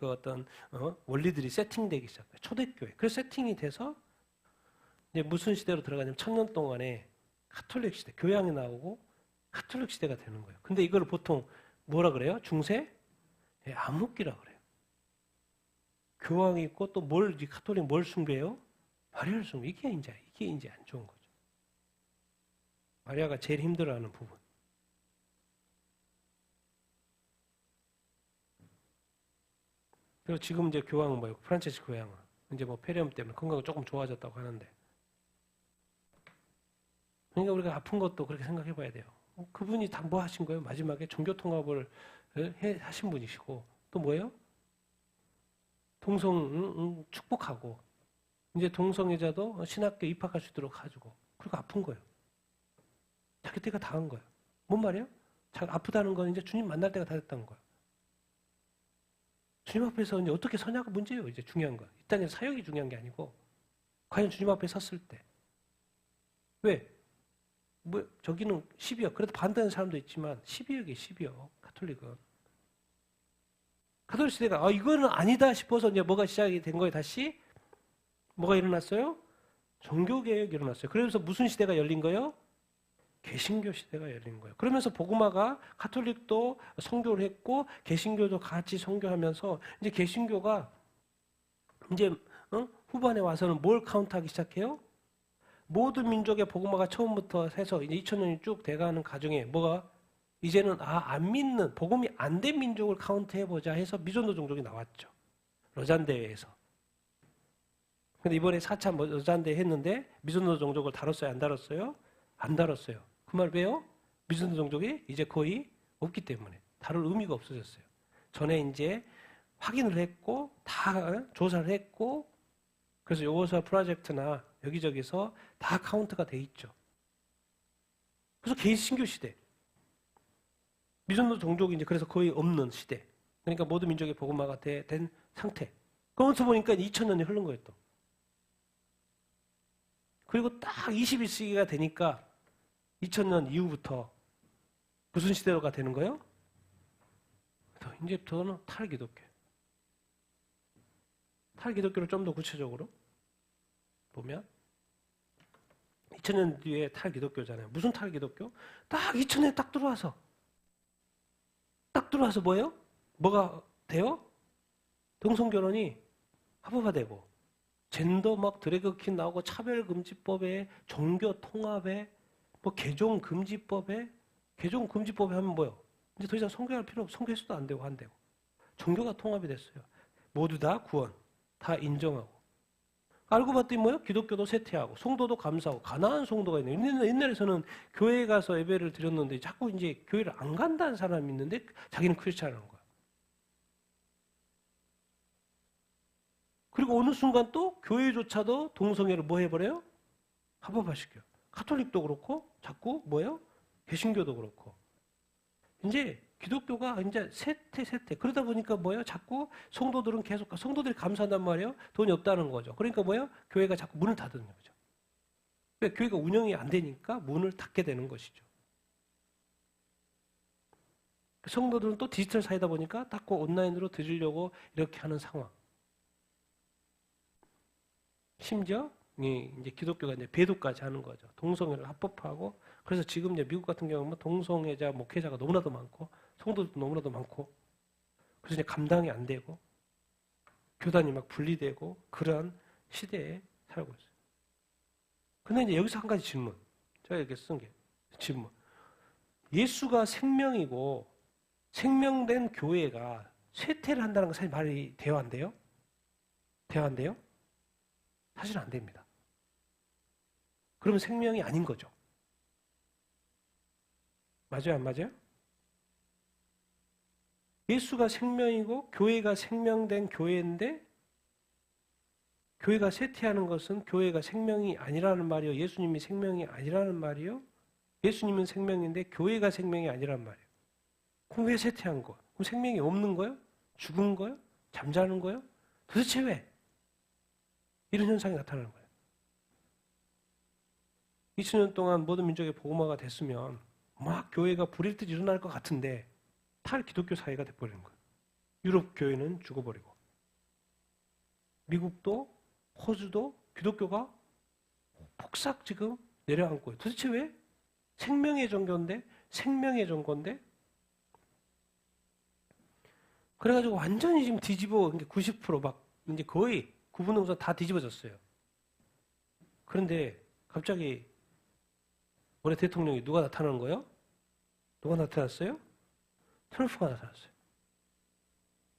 원리들이 세팅되기 시작해요. 초대교회. 그래서 세팅이 돼서 이제 무슨 시대로 들어가냐면 1000년 동안에 가톨릭 시대, 교양이 나오고 가톨릭 시대가 되는 거예요. 근데 이걸 보통 뭐라 그래요? 중세? 예, 암흑기라 그래요. 교황이 있고 또 가톨릭 뭘 숭배해요? 마리아를 숭배. 이게 이제 안 좋은 거죠. 마리아가 제일 힘들어하는 부분. 그리고 지금 이제 교황은 뭐예요? 프란체스코 교황은 이제 뭐 폐렴 때문에 건강이 조금 좋아졌다고 하는데. 그러니까 우리가 아픈 것도 그렇게 생각해 봐야 돼요. 그분이 다 뭐 하신 거예요? 마지막에 종교 통합을 하신 분이시고 또 뭐예요? 동성 축복하고 이제 동성애자도 신학교 입학할 수 있도록 해주고 그리고 아픈 거예요. 자기 때가 다 한 거예요. 뭔 말이에요? 자기 아프다는 건 이제 주님 만날 때가 다 됐다는 거예요. 주님 앞에서 이제 어떻게 서냐가 문제예요. 이제 중요한 건. 이 땅에서 사역이 중요한 게 아니고 과연 주님 앞에 섰을 때 왜? 뭐 저기는 12억 그래도 반대하는 사람도 있지만 12억이 12억 가톨릭은 가톨릭 시대가 이거는 아니다 싶어서 이제 뭐가 시작이 된 거예요. 다시 뭐가 일어났어요? 종교개혁이 일어났어요. 그러면서 무슨 시대가 열린 거예요? 개신교 시대가 열린 거예요. 그러면서 복음화가 가톨릭도 선교를 했고 개신교도 같이 선교하면서 이제 개신교가 이제 후반에 와서는 뭘 카운트하기 시작해요? 모든 민족의 복음화가 처음부터 해서 이제 2000년이 쭉 돼가는 과정에 뭐가 이제는 안 믿는 복음이 안 된 민족을 카운트해보자 해서 미전도 종족이 나왔죠. 로잔 대회에서. 근데 이번에 4차 로잔 대회 했는데 미전도 종족을 다뤘어요? 안 다뤘어요? 안 다뤘어요. 그 말 왜요? 미전도 종족이 이제 거의 없기 때문에 다룰 의미가 없어졌어요. 전에 이제 확인을 했고 다 조사를 했고 그래서 요거서 프로젝트나 여기저기서 다 카운트가 돼 있죠. 그래서 개신교 시대. 미전도 종족이 이제 그래서 거의 없는 시대. 그러니까 모든 민족의 복음화가 된 상태. 그러면서 보니까 2000년이 흐른 거예요, 또. 그리고 딱 21세기가 되니까 2000년 이후부터 무슨 시대가 되는 거예요? 이제부터는 탈기독교. 탈기독교를 좀 더 구체적으로 보면 2000년 뒤에 탈기독교잖아요. 무슨 탈기독교? 딱 2000년에 딱 들어와서 뭐예요? 뭐가 돼요? 동성결혼이 합법화되고 젠더 막 드래그퀸 나오고 차별금지법에 종교통합에 뭐 개종금지법에 개종금지법에 하면 뭐예요? 이제 더 이상 선교할 필요 없고 선교해서도 안 되고 한대고 종교가 통합이 됐어요. 모두 다 구원 다 인정하고 알고 봤더니 뭐예요? 기독교도 쇠퇴하고 성도도 감사하고 가난한 성도가 있네요. 옛날에서는 교회에 가서 예배를 드렸는데 자꾸 이제 교회를 안 간다는 사람이 있는데 자기는 크리스찬이라는 거야. 그리고 어느 순간 또 교회조차도 동성애를 뭐 해버려요? 합법화시켜요. 가톨릭도 그렇고 자꾸 뭐예요? 개신교도 그렇고 이제 기독교가 이제 쇠퇴 그러다 보니까 뭐예요? 자꾸 성도들은 계속 성도들이 감사한단 말이에요. 돈이 없다는 거죠. 그러니까 뭐예요? 교회가 자꾸 문을 닫는 거죠. 그러니까 교회가 운영이 안 되니까 문을 닫게 되는 것이죠. 성도들은 또 디지털 사이다 보니까 닫고 온라인으로 드리려고 이렇게 하는 상황. 심지어 이제 기독교가 이제 배도까지 하는 거죠. 동성애를 합법화하고 그래서 지금 이제 미국 같은 경우는 동성애자 목회자가 너무나도 많고 성도들도 너무나도 많고 그래서 이제 감당이 안 되고 교단이 막 분리되고 그런 시대에 살고 있어요. 근데 이제 여기서 한 가지 질문. 제가 이렇게 쓴 게 질문. 예수가 생명이고 생명된 교회가 쇠퇴를 한다는 건 사실 말이 돼요, 안 돼요? 돼요, 안 돼요? 사실 안 됩니다. 그러면 생명이 아닌 거죠. 맞아요, 안 맞아요? 예수가 생명이고 교회가 생명된 교회인데 교회가 쇠퇴하는 것은 교회가 생명이 아니라는 말이요. 예수님이 생명이 아니라는 말이요. 예수님은 생명인데 교회가 생명이 아니란 말이에요. 그럼 왜 쇠퇴한 거? 그럼 생명이 없는 거예요? 죽은 거예요? 잠자는 거예요? 도대체 왜? 이런 현상이 나타나는 거예요. 2000년 동안 모든 민족의 복음화가 됐으면 막 교회가 불일 듯 일어날 것 같은데 탈기독교 사회가 돼버리는 거예요. 유럽 교회는 죽어버리고 미국도 호주도 기독교가 폭삭 지금 내려앉고 있어요. 도대체 왜? 생명의 종교인데 그래가지고 완전히 지금 뒤집어 90%막 이제 거의 구분동사 다 뒤집어졌어요. 그런데 갑자기 올해 대통령이 누가 나타나는 거예요? 누가 나타났어요? 트럼프가 나타났어요.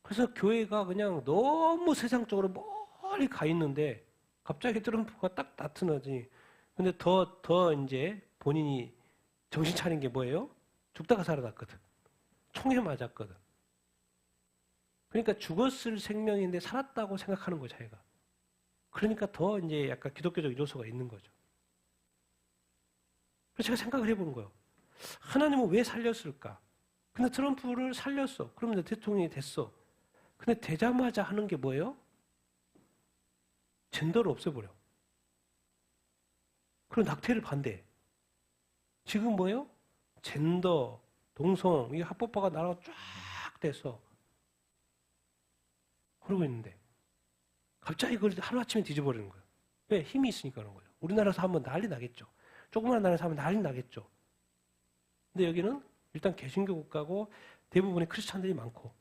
그래서 교회가 그냥 너무 세상적으로 멀리 가 있는데 갑자기 트럼프가 딱 나타나지. 근데 더 이제 본인이 정신 차린 게 뭐예요? 죽다가 살아났거든. 총에 맞았거든. 그러니까 죽었을 생명인데 살았다고 생각하는 거예요, 자기가. 그러니까 더 이제 약간 기독교적 요소가 있는 거죠. 그래서 제가 생각을 해본 거예요. 하나님은 왜 살렸을까? 근데 트럼프를 살렸어. 그러면 대통령이 됐어. 근데 되자마자 하는 게 뭐예요? 젠더를 없애버려. 그럼 낙태를 반대해. 지금 뭐예요? 젠더, 동성, 이게 합법화가 나라가 쫙 돼서 그러고 있는데 갑자기 그걸 하루아침에 뒤져버리는 거예요. 왜? 힘이 있으니까 그런 거죠. 우리나라에서 하면 난리 나겠죠. 조그마한 나라에서 하면 난리 나겠죠. 근데 여기는 일단 개신교 국가고 대부분의 크리스찬들이 많고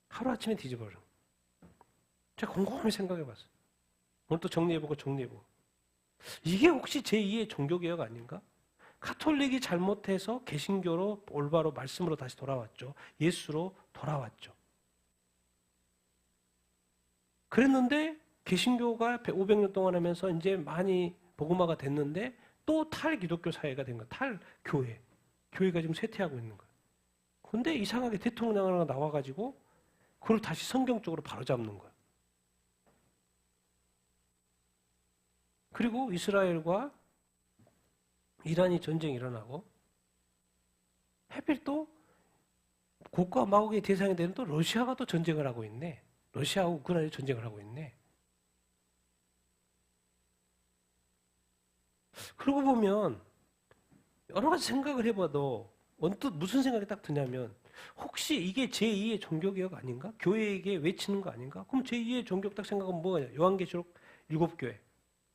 하루아침에 뒤져버려요. 제가 곰곰이 생각해봤어요. 오늘 또 정리해보고 이게 혹시 제2의 종교개혁 아닌가? 카톨릭이 잘못해서 개신교로 올바로 말씀으로 다시 돌아왔죠. 예수로 돌아왔죠. 그랬는데 개신교가 500년 동안 하면서 이제 많이 복음화가 됐는데 또 탈기독교 사회가 된 거예요. 탈교회. 교회가 지금 쇠퇴하고 있는 거예요. 근데 이상하게 대통령 하나 나와가지고 그걸 다시 성경적으로 바로잡는 거예요. 그리고 이스라엘과 이란이 전쟁이 일어나고 하필 또 곡과 마곡의 대상이 되는 또 러시아가 또 전쟁을 하고 있네. 러시아와 우크라이나 전쟁을 하고 있네. 그러고 보면 여러 가지 생각을 해봐도 언뜻 무슨 생각이 딱 드냐면 혹시 이게 제2의 종교개혁 아닌가? 교회에게 외치는 거 아닌가? 그럼 제2의 종교개혁 딱 생각하면 뭐예요? 요한계시록 7교회.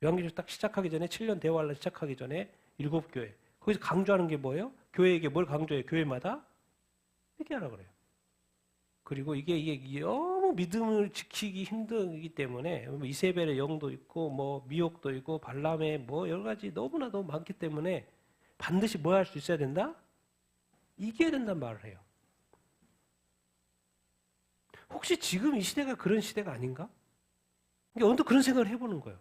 요한계시록 딱 시작하기 전에 7년 대환란 시작하기 전에 7교회. 거기서 강조하는 게 뭐예요? 교회에게 뭘 강조해요? 교회마다 회개하라 그래요. 그리고 이게 너무 믿음을 지키기 힘들기 때문에 이세벨의 영도 있고 뭐 미혹도 있고 발람의 뭐 여러 가지 너무나 너무 많기 때문에 반드시 뭐 할 수 있어야 된다? 이겨야 된다는 말을 해요. 혹시 지금 이 시대가 그런 시대가 아닌가? 그러니까 언뜻 그런 생각을 해보는 거예요.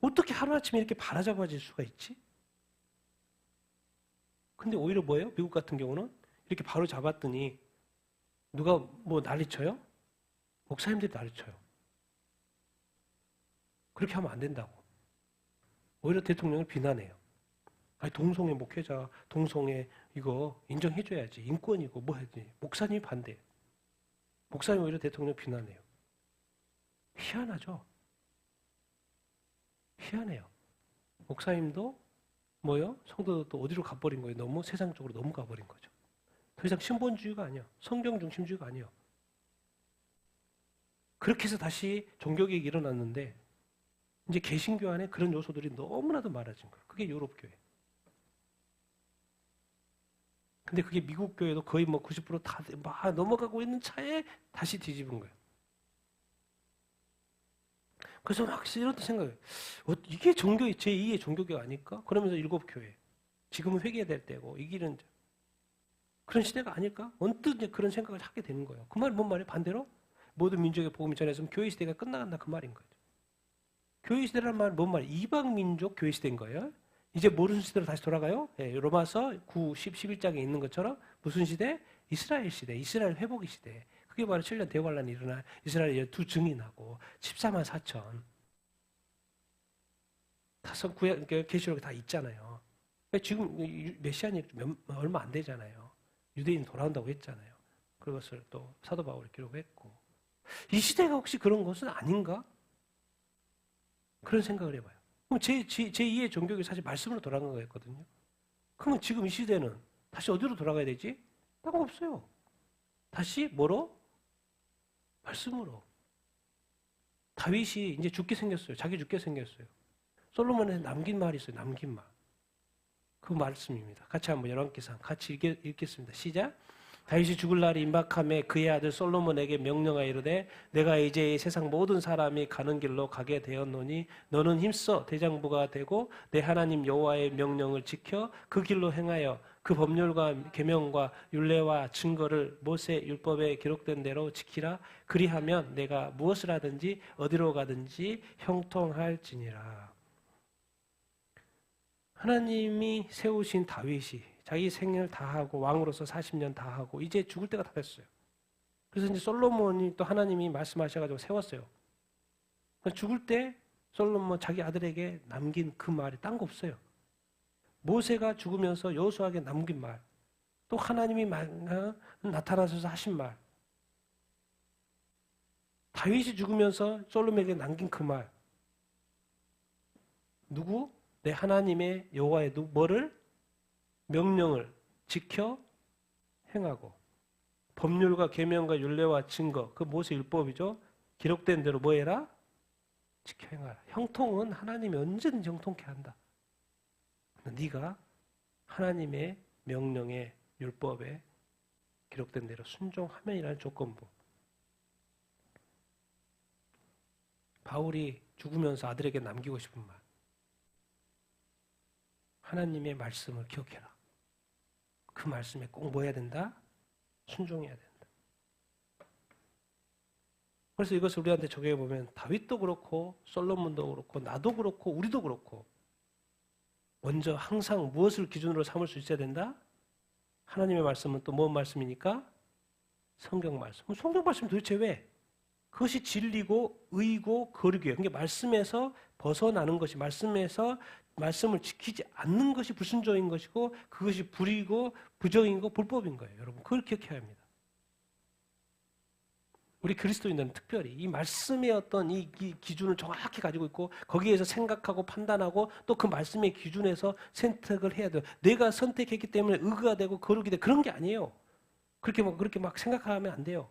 어떻게 하루아침에 이렇게 바라잡아질 수가 있지? 근데 오히려 뭐예요? 미국 같은 경우는 이렇게 바로 잡았더니 누가 뭐 난리쳐요? 목사님들이 난리쳐요. 그렇게 하면 안 된다고. 오히려 대통령을 비난해요. 아니 동성애 목회자, 동성애 이거 인정해줘야지. 인권이고 뭐 해야지. 목사님이 반대해요. 목사님 오히려 대통령 비난해요. 희한하죠? 희한해요. 목사님도 뭐요? 성도도 또 어디로 가버린 거예요? 너무 세상적으로 너무 가버린 거죠. 더 이상 신본주의가 아니야. 성경 중심주의가 아니야. 그렇게 해서 다시 종교개혁이 일어났는데 이제 개신교 안에 그런 요소들이 너무나도 많아진 거예요. 그게 유럽교회. 근데 그게 미국 교회도 거의 뭐 90%다 막 넘어가고 있는 차에 다시 뒤집은 거예요. 그래서 막 이런 생각을 이게 종교의 제2의 종교개혁 아닐까? 그러면서 7교회. 지금은 회개해야 될 때고 이 길은 그런 시대가 아닐까? 언뜻 이제 그런 생각을 하게 되는 거예요. 그 말이 뭔 말이에요? 반대로 모든 민족의 복음이 전했으면 교회 시대가 끝나간다 그 말인 거죠. 교회 시대라는 말은 뭔 말이에요? 이방 민족 교회 시대인 거예요. 이제 무슨 시대로 다시 돌아가요? 예, 로마서 9, 10, 11장에 있는 것처럼 무슨 시대? 이스라엘 시대, 이스라엘 회복의 시대. 그게 바로 7년 대환란이 일어나 이스라엘 두 증인하고 14만 4천. 다섯 구약 계시록에 다 있잖아요. 지금 메시아니 얼마 안 되잖아요. 유대인 돌아온다고 했잖아요. 그것을 또 사도 바울이 기록했고 이 시대가 혹시 그런 것은 아닌가? 그런 생각을 해봐요. 그럼 제2의 종교가 사실 말씀으로 돌아간 거였거든요. 그러면 지금 이 시대는 다시 어디로 돌아가야 되지? 딱 없어요. 다시 뭐로? 말씀으로. 다윗이 이제 죽게 생겼어요. 자기 죽게 생겼어요. 솔로몬에 남긴 말이 있어요. 남긴 말. 그 말씀입니다. 같이 한번 열왕기상 같이 읽겠습니다. 시작. 다윗이 죽을 날이 임박함에 그의 아들 솔로몬에게 명령하여 이르되 내가 이제 이 세상 모든 사람이 가는 길로 가게 되었노니 너는 힘써 대장부가 되고 내 하나님 여호와의 명령을 지켜 그 길로 행하여 그 법률과 계명과 율례와 증거를 모세 율법에 기록된 대로 지키라. 그리하면 내가 무엇을 하든지 어디로 가든지 형통할지니라. 하나님이 세우신 다윗이 자기 생을 다하고 왕으로서 40년 다하고 이제 죽을 때가 다 됐어요. 그래서 이제 솔로몬이 또 하나님이 말씀하셔가지고 세웠어요. 죽을 때 솔로몬 자기 아들에게 남긴 그 말이 딴 거 없어요. 모세가 죽으면서 여호수아에게 남긴 말, 또 하나님이 나타나셔서 하신 말, 다윗이 죽으면서 솔로몬에게 남긴 그 말, 누구? 내 하나님의 여호와의 뭐를? 명령을 지켜 행하고 법률과 계명과 율례와 증거, 그 모세 율법이죠. 기록된 대로 뭐 해라? 지켜 행하라. 형통은 하나님이 언제든지 형통케 한다. 네가 하나님의 명령에 율법에 기록된 대로 순종하면이라는 조건부. 바울이 죽으면서 아들에게 남기고 싶은 말. 하나님의 말씀을 기억해라. 그 말씀에 꼭 뭐 해야 된다? 순종해야 된다. 그래서 이것을 우리한테 적용해 보면 다윗도 그렇고 솔로몬도 그렇고 나도 그렇고 우리도 그렇고 먼저 항상 무엇을 기준으로 삼을 수 있어야 된다? 하나님의 말씀은 또 뭔 말씀이니까? 성경 말씀. 그럼 성경 말씀 도대체 왜? 그것이 진리고 의고 거룩이에요. 그러니까 말씀에서 벗어나는 것이 말씀을 지키지 않는 것이 불순종인 것이고 그것이 불이고 부정이고 불법인 거예요. 여러분 그걸 기억해야 합니다. 우리 그리스도인들은 특별히 이 말씀의 어떤 이 기준을 정확히 가지고 있고 거기에서 생각하고 판단하고 또 그 말씀의 기준에서 선택을 해야 돼요. 내가 선택했기 때문에 의가 되고 거룩이 돼 그런 게 아니에요. 그렇게 막 생각하면 안 돼요.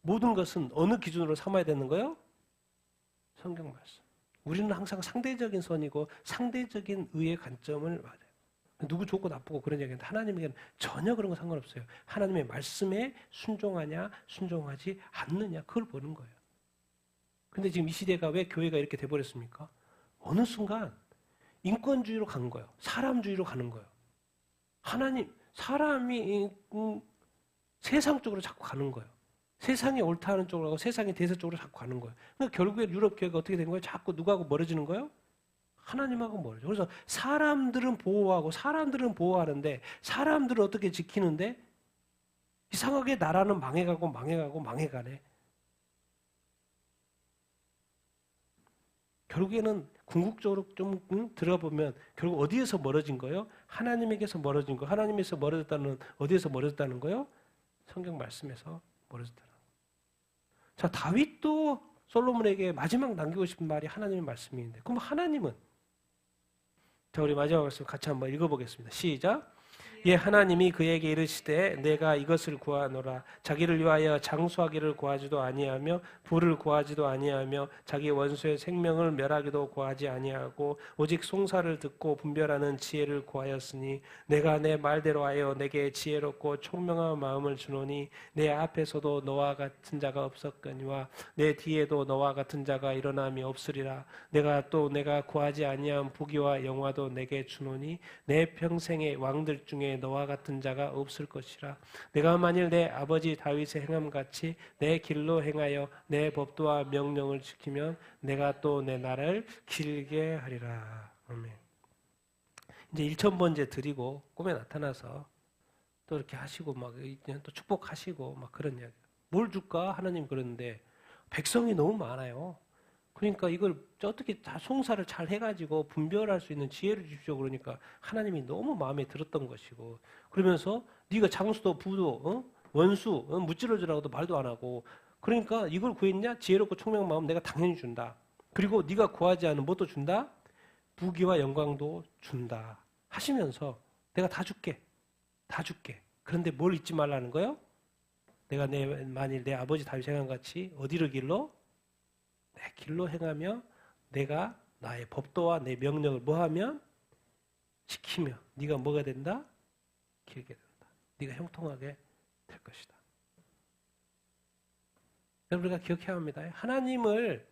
모든 것은 어느 기준으로 삼아야 되는 거예요? 성경 말씀. 우리는 항상 상대적인 선이고 상대적인 의의 관점을 맞아요. 누구 좋고 나쁘고 그런 얘기인데 하나님에게는 전혀 그런 거 상관없어요. 하나님의 말씀에 순종하냐 순종하지 않느냐 그걸 보는 거예요. 근데 지금 이 시대가 왜 교회가 이렇게 돼버렸습니까? 어느 순간 인권주의로 가는 거예요. 사람주의로 가는 거예요. 사람이 세상 쪽으로 자꾸 가는 거예요. 세상이 옳다는 쪽으로 가고 세상이 대세 쪽으로 자꾸 가는 거예요. 그러니까 결국에 유럽 교회가 어떻게 된 거예요? 자꾸 누구하고 멀어지는 거예요? 하나님하고 멀어져. 그래서 사람들은 보호하는데 사람들을 어떻게 지키는데 이상하게 나라는 망해가네. 결국에는 궁극적으로 좀 들어보면 결국 어디에서 멀어진 거예요? 하나님에게서 멀어진 거. 하나님에서 멀어졌다는 어디에서 멀어졌다는 거예요? 성경 말씀에서 멀어졌다는 거. 자, 다윗도 솔로몬에게 마지막 남기고 싶은 말이 하나님의 말씀인데 그럼 하나님은 자, 우리 마지막 말씀 같이 한번 읽어보겠습니다. 시작. 예, 하나님이 그에게 이르시되 내가 이것을 구하노라. 자기를 위하여 장수하기를 구하지도 아니하며 부를 구하지도 아니하며 자기 원수의 생명을 멸하기도 구하지 아니하고 오직 송사를 듣고 분별하는 지혜를 구하였으니 내가 내 말대로 하여 내게 지혜롭고 총명한 마음을 주노니 내 앞에서도 너와 같은 자가 없었거니와 내 뒤에도 너와 같은 자가 일어남이 없으리라. 내가 구하지 아니한 부귀와 영화도 내게 주노니 내 평생의 왕들 중에 너와 같은 자가 없을 것이라. 내가 만일 내 아버지 다윗의 행함같이 내 길로 행하여 내 법도와 명령을 지키면 내가 또 내 날을 길게 하리라. 아멘. 이제 1000번째 드리고 꿈에 나타나서 또 이렇게 하시고 막 또 축복하시고 막 그런 이야기. 뭘 줄까? 하나님 그러는데 백성이 너무 많아요. 그러니까 이걸 어떻게 다 송사를 잘 해가지고 분별할 수 있는 지혜를 주십시오. 그러니까 하나님이 너무 마음에 들었던 것이고 그러면서 네가 장수도 부도 원수 무찌러지라고도 말도 안 하고 그러니까 이걸 구했냐? 지혜롭고 총명한 마음 내가 당연히 준다. 그리고 네가 구하지 않은 뭣도 준다? 부귀와 영광도 준다. 하시면서 내가 다 줄게. 그런데 뭘 잊지 말라는 거예요? 내가 만일 내 아버지 다윗 행함같이 어디를 길로? 내 길로 행하며 내가 나의 법도와 내 명령을 뭐하면? 지키며 네가 뭐가 된다? 길게 된다. 네가 형통하게 될 것이다. 여러분 우리가 기억해야 합니다. 하나님을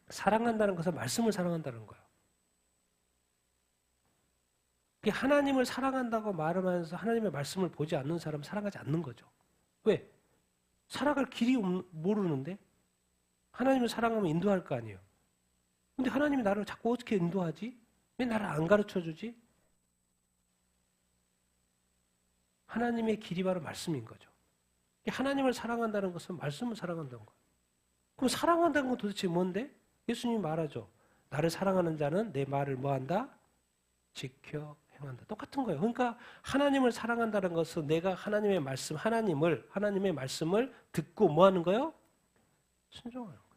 사랑한다는 것은 말씀을 사랑한다는 거예요. 하나님을 사랑한다고 말하면서 하나님의 말씀을 보지 않는 사람은 사랑하지 않는 거죠. 왜? 살아갈 길이 모르는데 하나님을 사랑하면 인도할 거 아니에요. 근데 하나님이 나를 자꾸 어떻게 인도하지? 왜 나를 안 가르쳐주지? 하나님의 길이 바로 말씀인 거죠. 하나님을 사랑한다는 것은 말씀을 사랑한다는 거예요. 그럼 사랑한다는 건 도대체 뭔데? 예수님이 말하죠. 나를 사랑하는 자는 내 말을 뭐한다? 지켜 행한다. 똑같은 거예요. 그러니까 하나님을 사랑한다는 것은 내가 하나님의 말씀, 하나님의 말씀을 듣고 뭐 하는 거예요? 순종하는 거예요.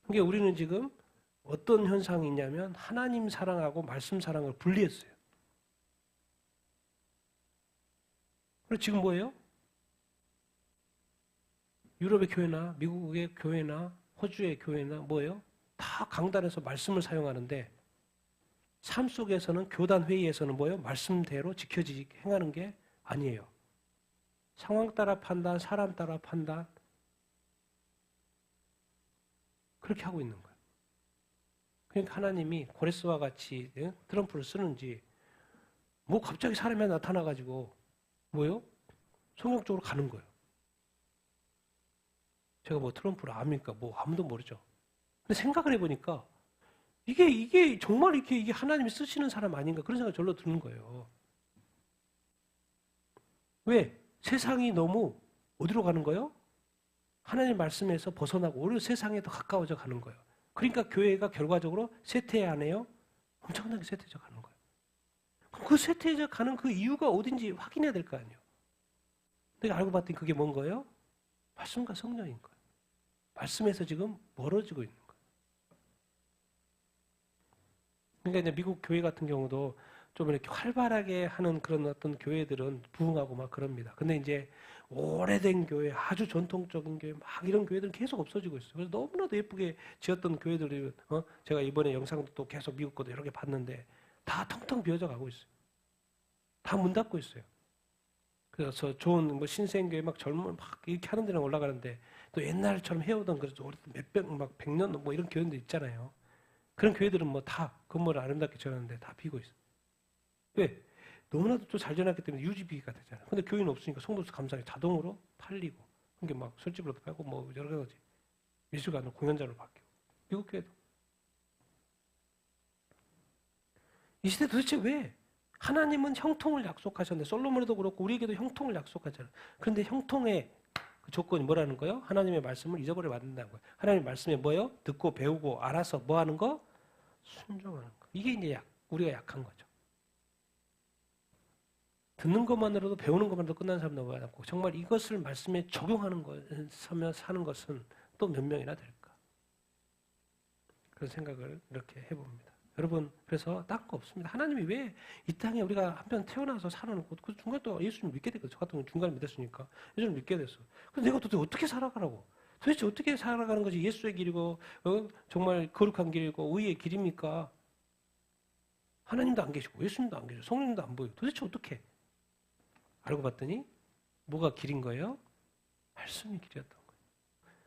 그러니까 우리는 지금 어떤 현상이 있냐면 하나님 사랑하고 말씀 사랑을 분리했어요. 그리고 지금 뭐예요? 유럽의 교회나 미국의 교회나 호주의 교회나 뭐예요? 다 강단에서 말씀을 사용하는데 삶 속에서는 교단 회의에서는 뭐예요? 말씀대로 지켜지게 행하는 게 아니에요. 상황 따라 판단, 사람 따라 판단 그렇게 하고 있는 거예요. 그러니까 하나님이 고레스와 같이 트럼프를 쓰는지 뭐 갑자기 사람이 나타나가지고 뭐예요? 성역적으로 가는 거예요. 제가 뭐 트럼프를 압니까? 뭐 아무도 모르죠. 근데 생각을 해보니까 이게 정말 이게 하나님이 쓰시는 사람 아닌가 그런 생각이 절로 드는 거예요. 왜? 세상이 너무 어디로 가는 거예요? 하나님 말씀에서 벗어나고 오히려 세상에 더 가까워져 가는 거예요. 그러니까 교회가 결과적으로 쇠퇴 안 해요? 엄청나게 쇠퇴져 가는 거예요. 그 쇠퇴져 가는 그 이유가 어딘지 확인해야 될 거 아니에요. 내가 알고 봤더니 그게 뭔 거예요? 말씀과 성령인 거예요. 말씀에서 지금 멀어지고 있는 거예요. 그러니까 이제 미국 교회 같은 경우도 좀 이렇게 활발하게 하는 그런 어떤 교회들은 부흥하고 막 그럽니다. 근데 이제 오래된 교회, 아주 전통적인 교회, 막 이런 교회들은 계속 없어지고 있어요. 그래서 너무나도 예쁘게 지었던 교회들이, 제가 이번에 영상도 또 계속 미국 것도 여러 개 봤는데 다 텅텅 비어져 가고 있어요. 다 문 닫고 있어요. 그래서 좋은 뭐 신생교회 막 젊은 막 이렇게 하는 데는 올라가는데 또 옛날처럼 해오던 그래서 막 100년 뭐 이런 교회들 있잖아요. 그런 교회들은 뭐 다 건물을 아름답게 지었는데 다 비고 있어요. 왜? 너무나도 또 잘 지어놨기 때문에 유지비가 되잖아요. 근데 교회는 없으니까 성도수 감사하게 자동으로 팔리고 그게 막 술집으로도 팔고 뭐 여러 가지 미술관으로 공연장으로 바뀌고 미국 교회도 이 시대 도대체 왜? 하나님은 형통을 약속하셨는데 솔로몬에도 그렇고 우리에게도 형통을 약속하잖아요. 그런데 형통의 그 조건이 뭐라는 거예요? 하나님의 말씀을 잊어버려 만든다는 거예요. 하나님의 말씀에 뭐예요? 듣고 배우고 알아서 뭐 하는 거? 순종하는 거. 이게 이제 우리가 약한 거죠. 듣는 것만으로도 배우는 것만으로도 끝나는 사람도 많고 정말 이것을 말씀에 적용하는 것, 사는 것은 또 몇 명이나 될까? 그런 생각을 이렇게 해봅니다. 여러분 그래서 딴 거 없습니다. 하나님이 왜 이 땅에 우리가 한편 태어나서 살아놓고 그 중간에 또 예수님 믿게 됐거든요. 저 같은 경우는 중간에 믿었으니까 예수님 믿게 됐어. 근데 내가 도대체 어떻게 살아가라고? 도대체 어떻게 살아가는 것이 예수의 길이고 정말 거룩한 길이고 의의 길입니까? 하나님도 안 계시고 예수님도 안 계시고 성령님도 안 보이고 도대체 어떻게? 알고 봤더니 뭐가 길인 거예요? 말씀이 길이었던 거예요.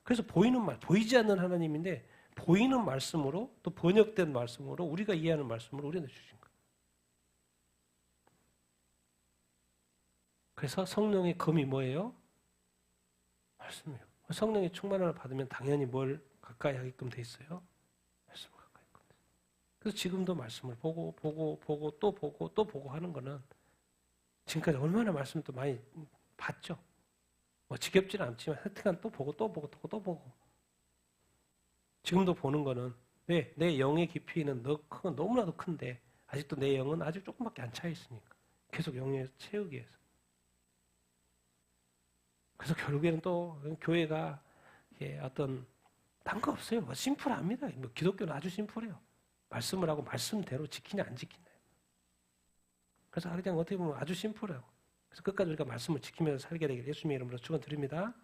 그래서 보이는 말, 보이지 않는 하나님인데 보이는 말씀으로 또 번역된 말씀으로 우리가 이해하는 말씀으로 우리한테 주신 거예요. 그래서 성령의 검이 뭐예요? 말씀이에요. 성령의 충만함을 받으면 당연히 뭘 가까이 하게끔 돼 있어요? 말씀을 가까이 하게끔 돼 있어요. 그래서 지금도 말씀을 보고 또 보고 또 보고 하는 거는 지금까지 얼마나 말씀을 또 많이 봤죠. 뭐 지겹지는 않지만 하여튼간 또 보고 또 보고 또 보고 지금도 보는 거는 왜? 내 영의 깊이는 너무나도 큰데 아직도 내 영은 아직 조금밖에 안 차 있으니까 계속 영에 채우기 위해서 그래서 결국에는 또 교회가 어떤 딴 거 없어요. 뭐 심플합니다. 뭐 기독교는 아주 심플해요. 말씀을 하고 말씀대로 지키냐 안 지키냐. 그래서 그냥 어떻게 보면 아주 심플해요. 그래서 끝까지 우리가 말씀을 지키면서 살게 되길 예수님의 이름으로 축원드립니다.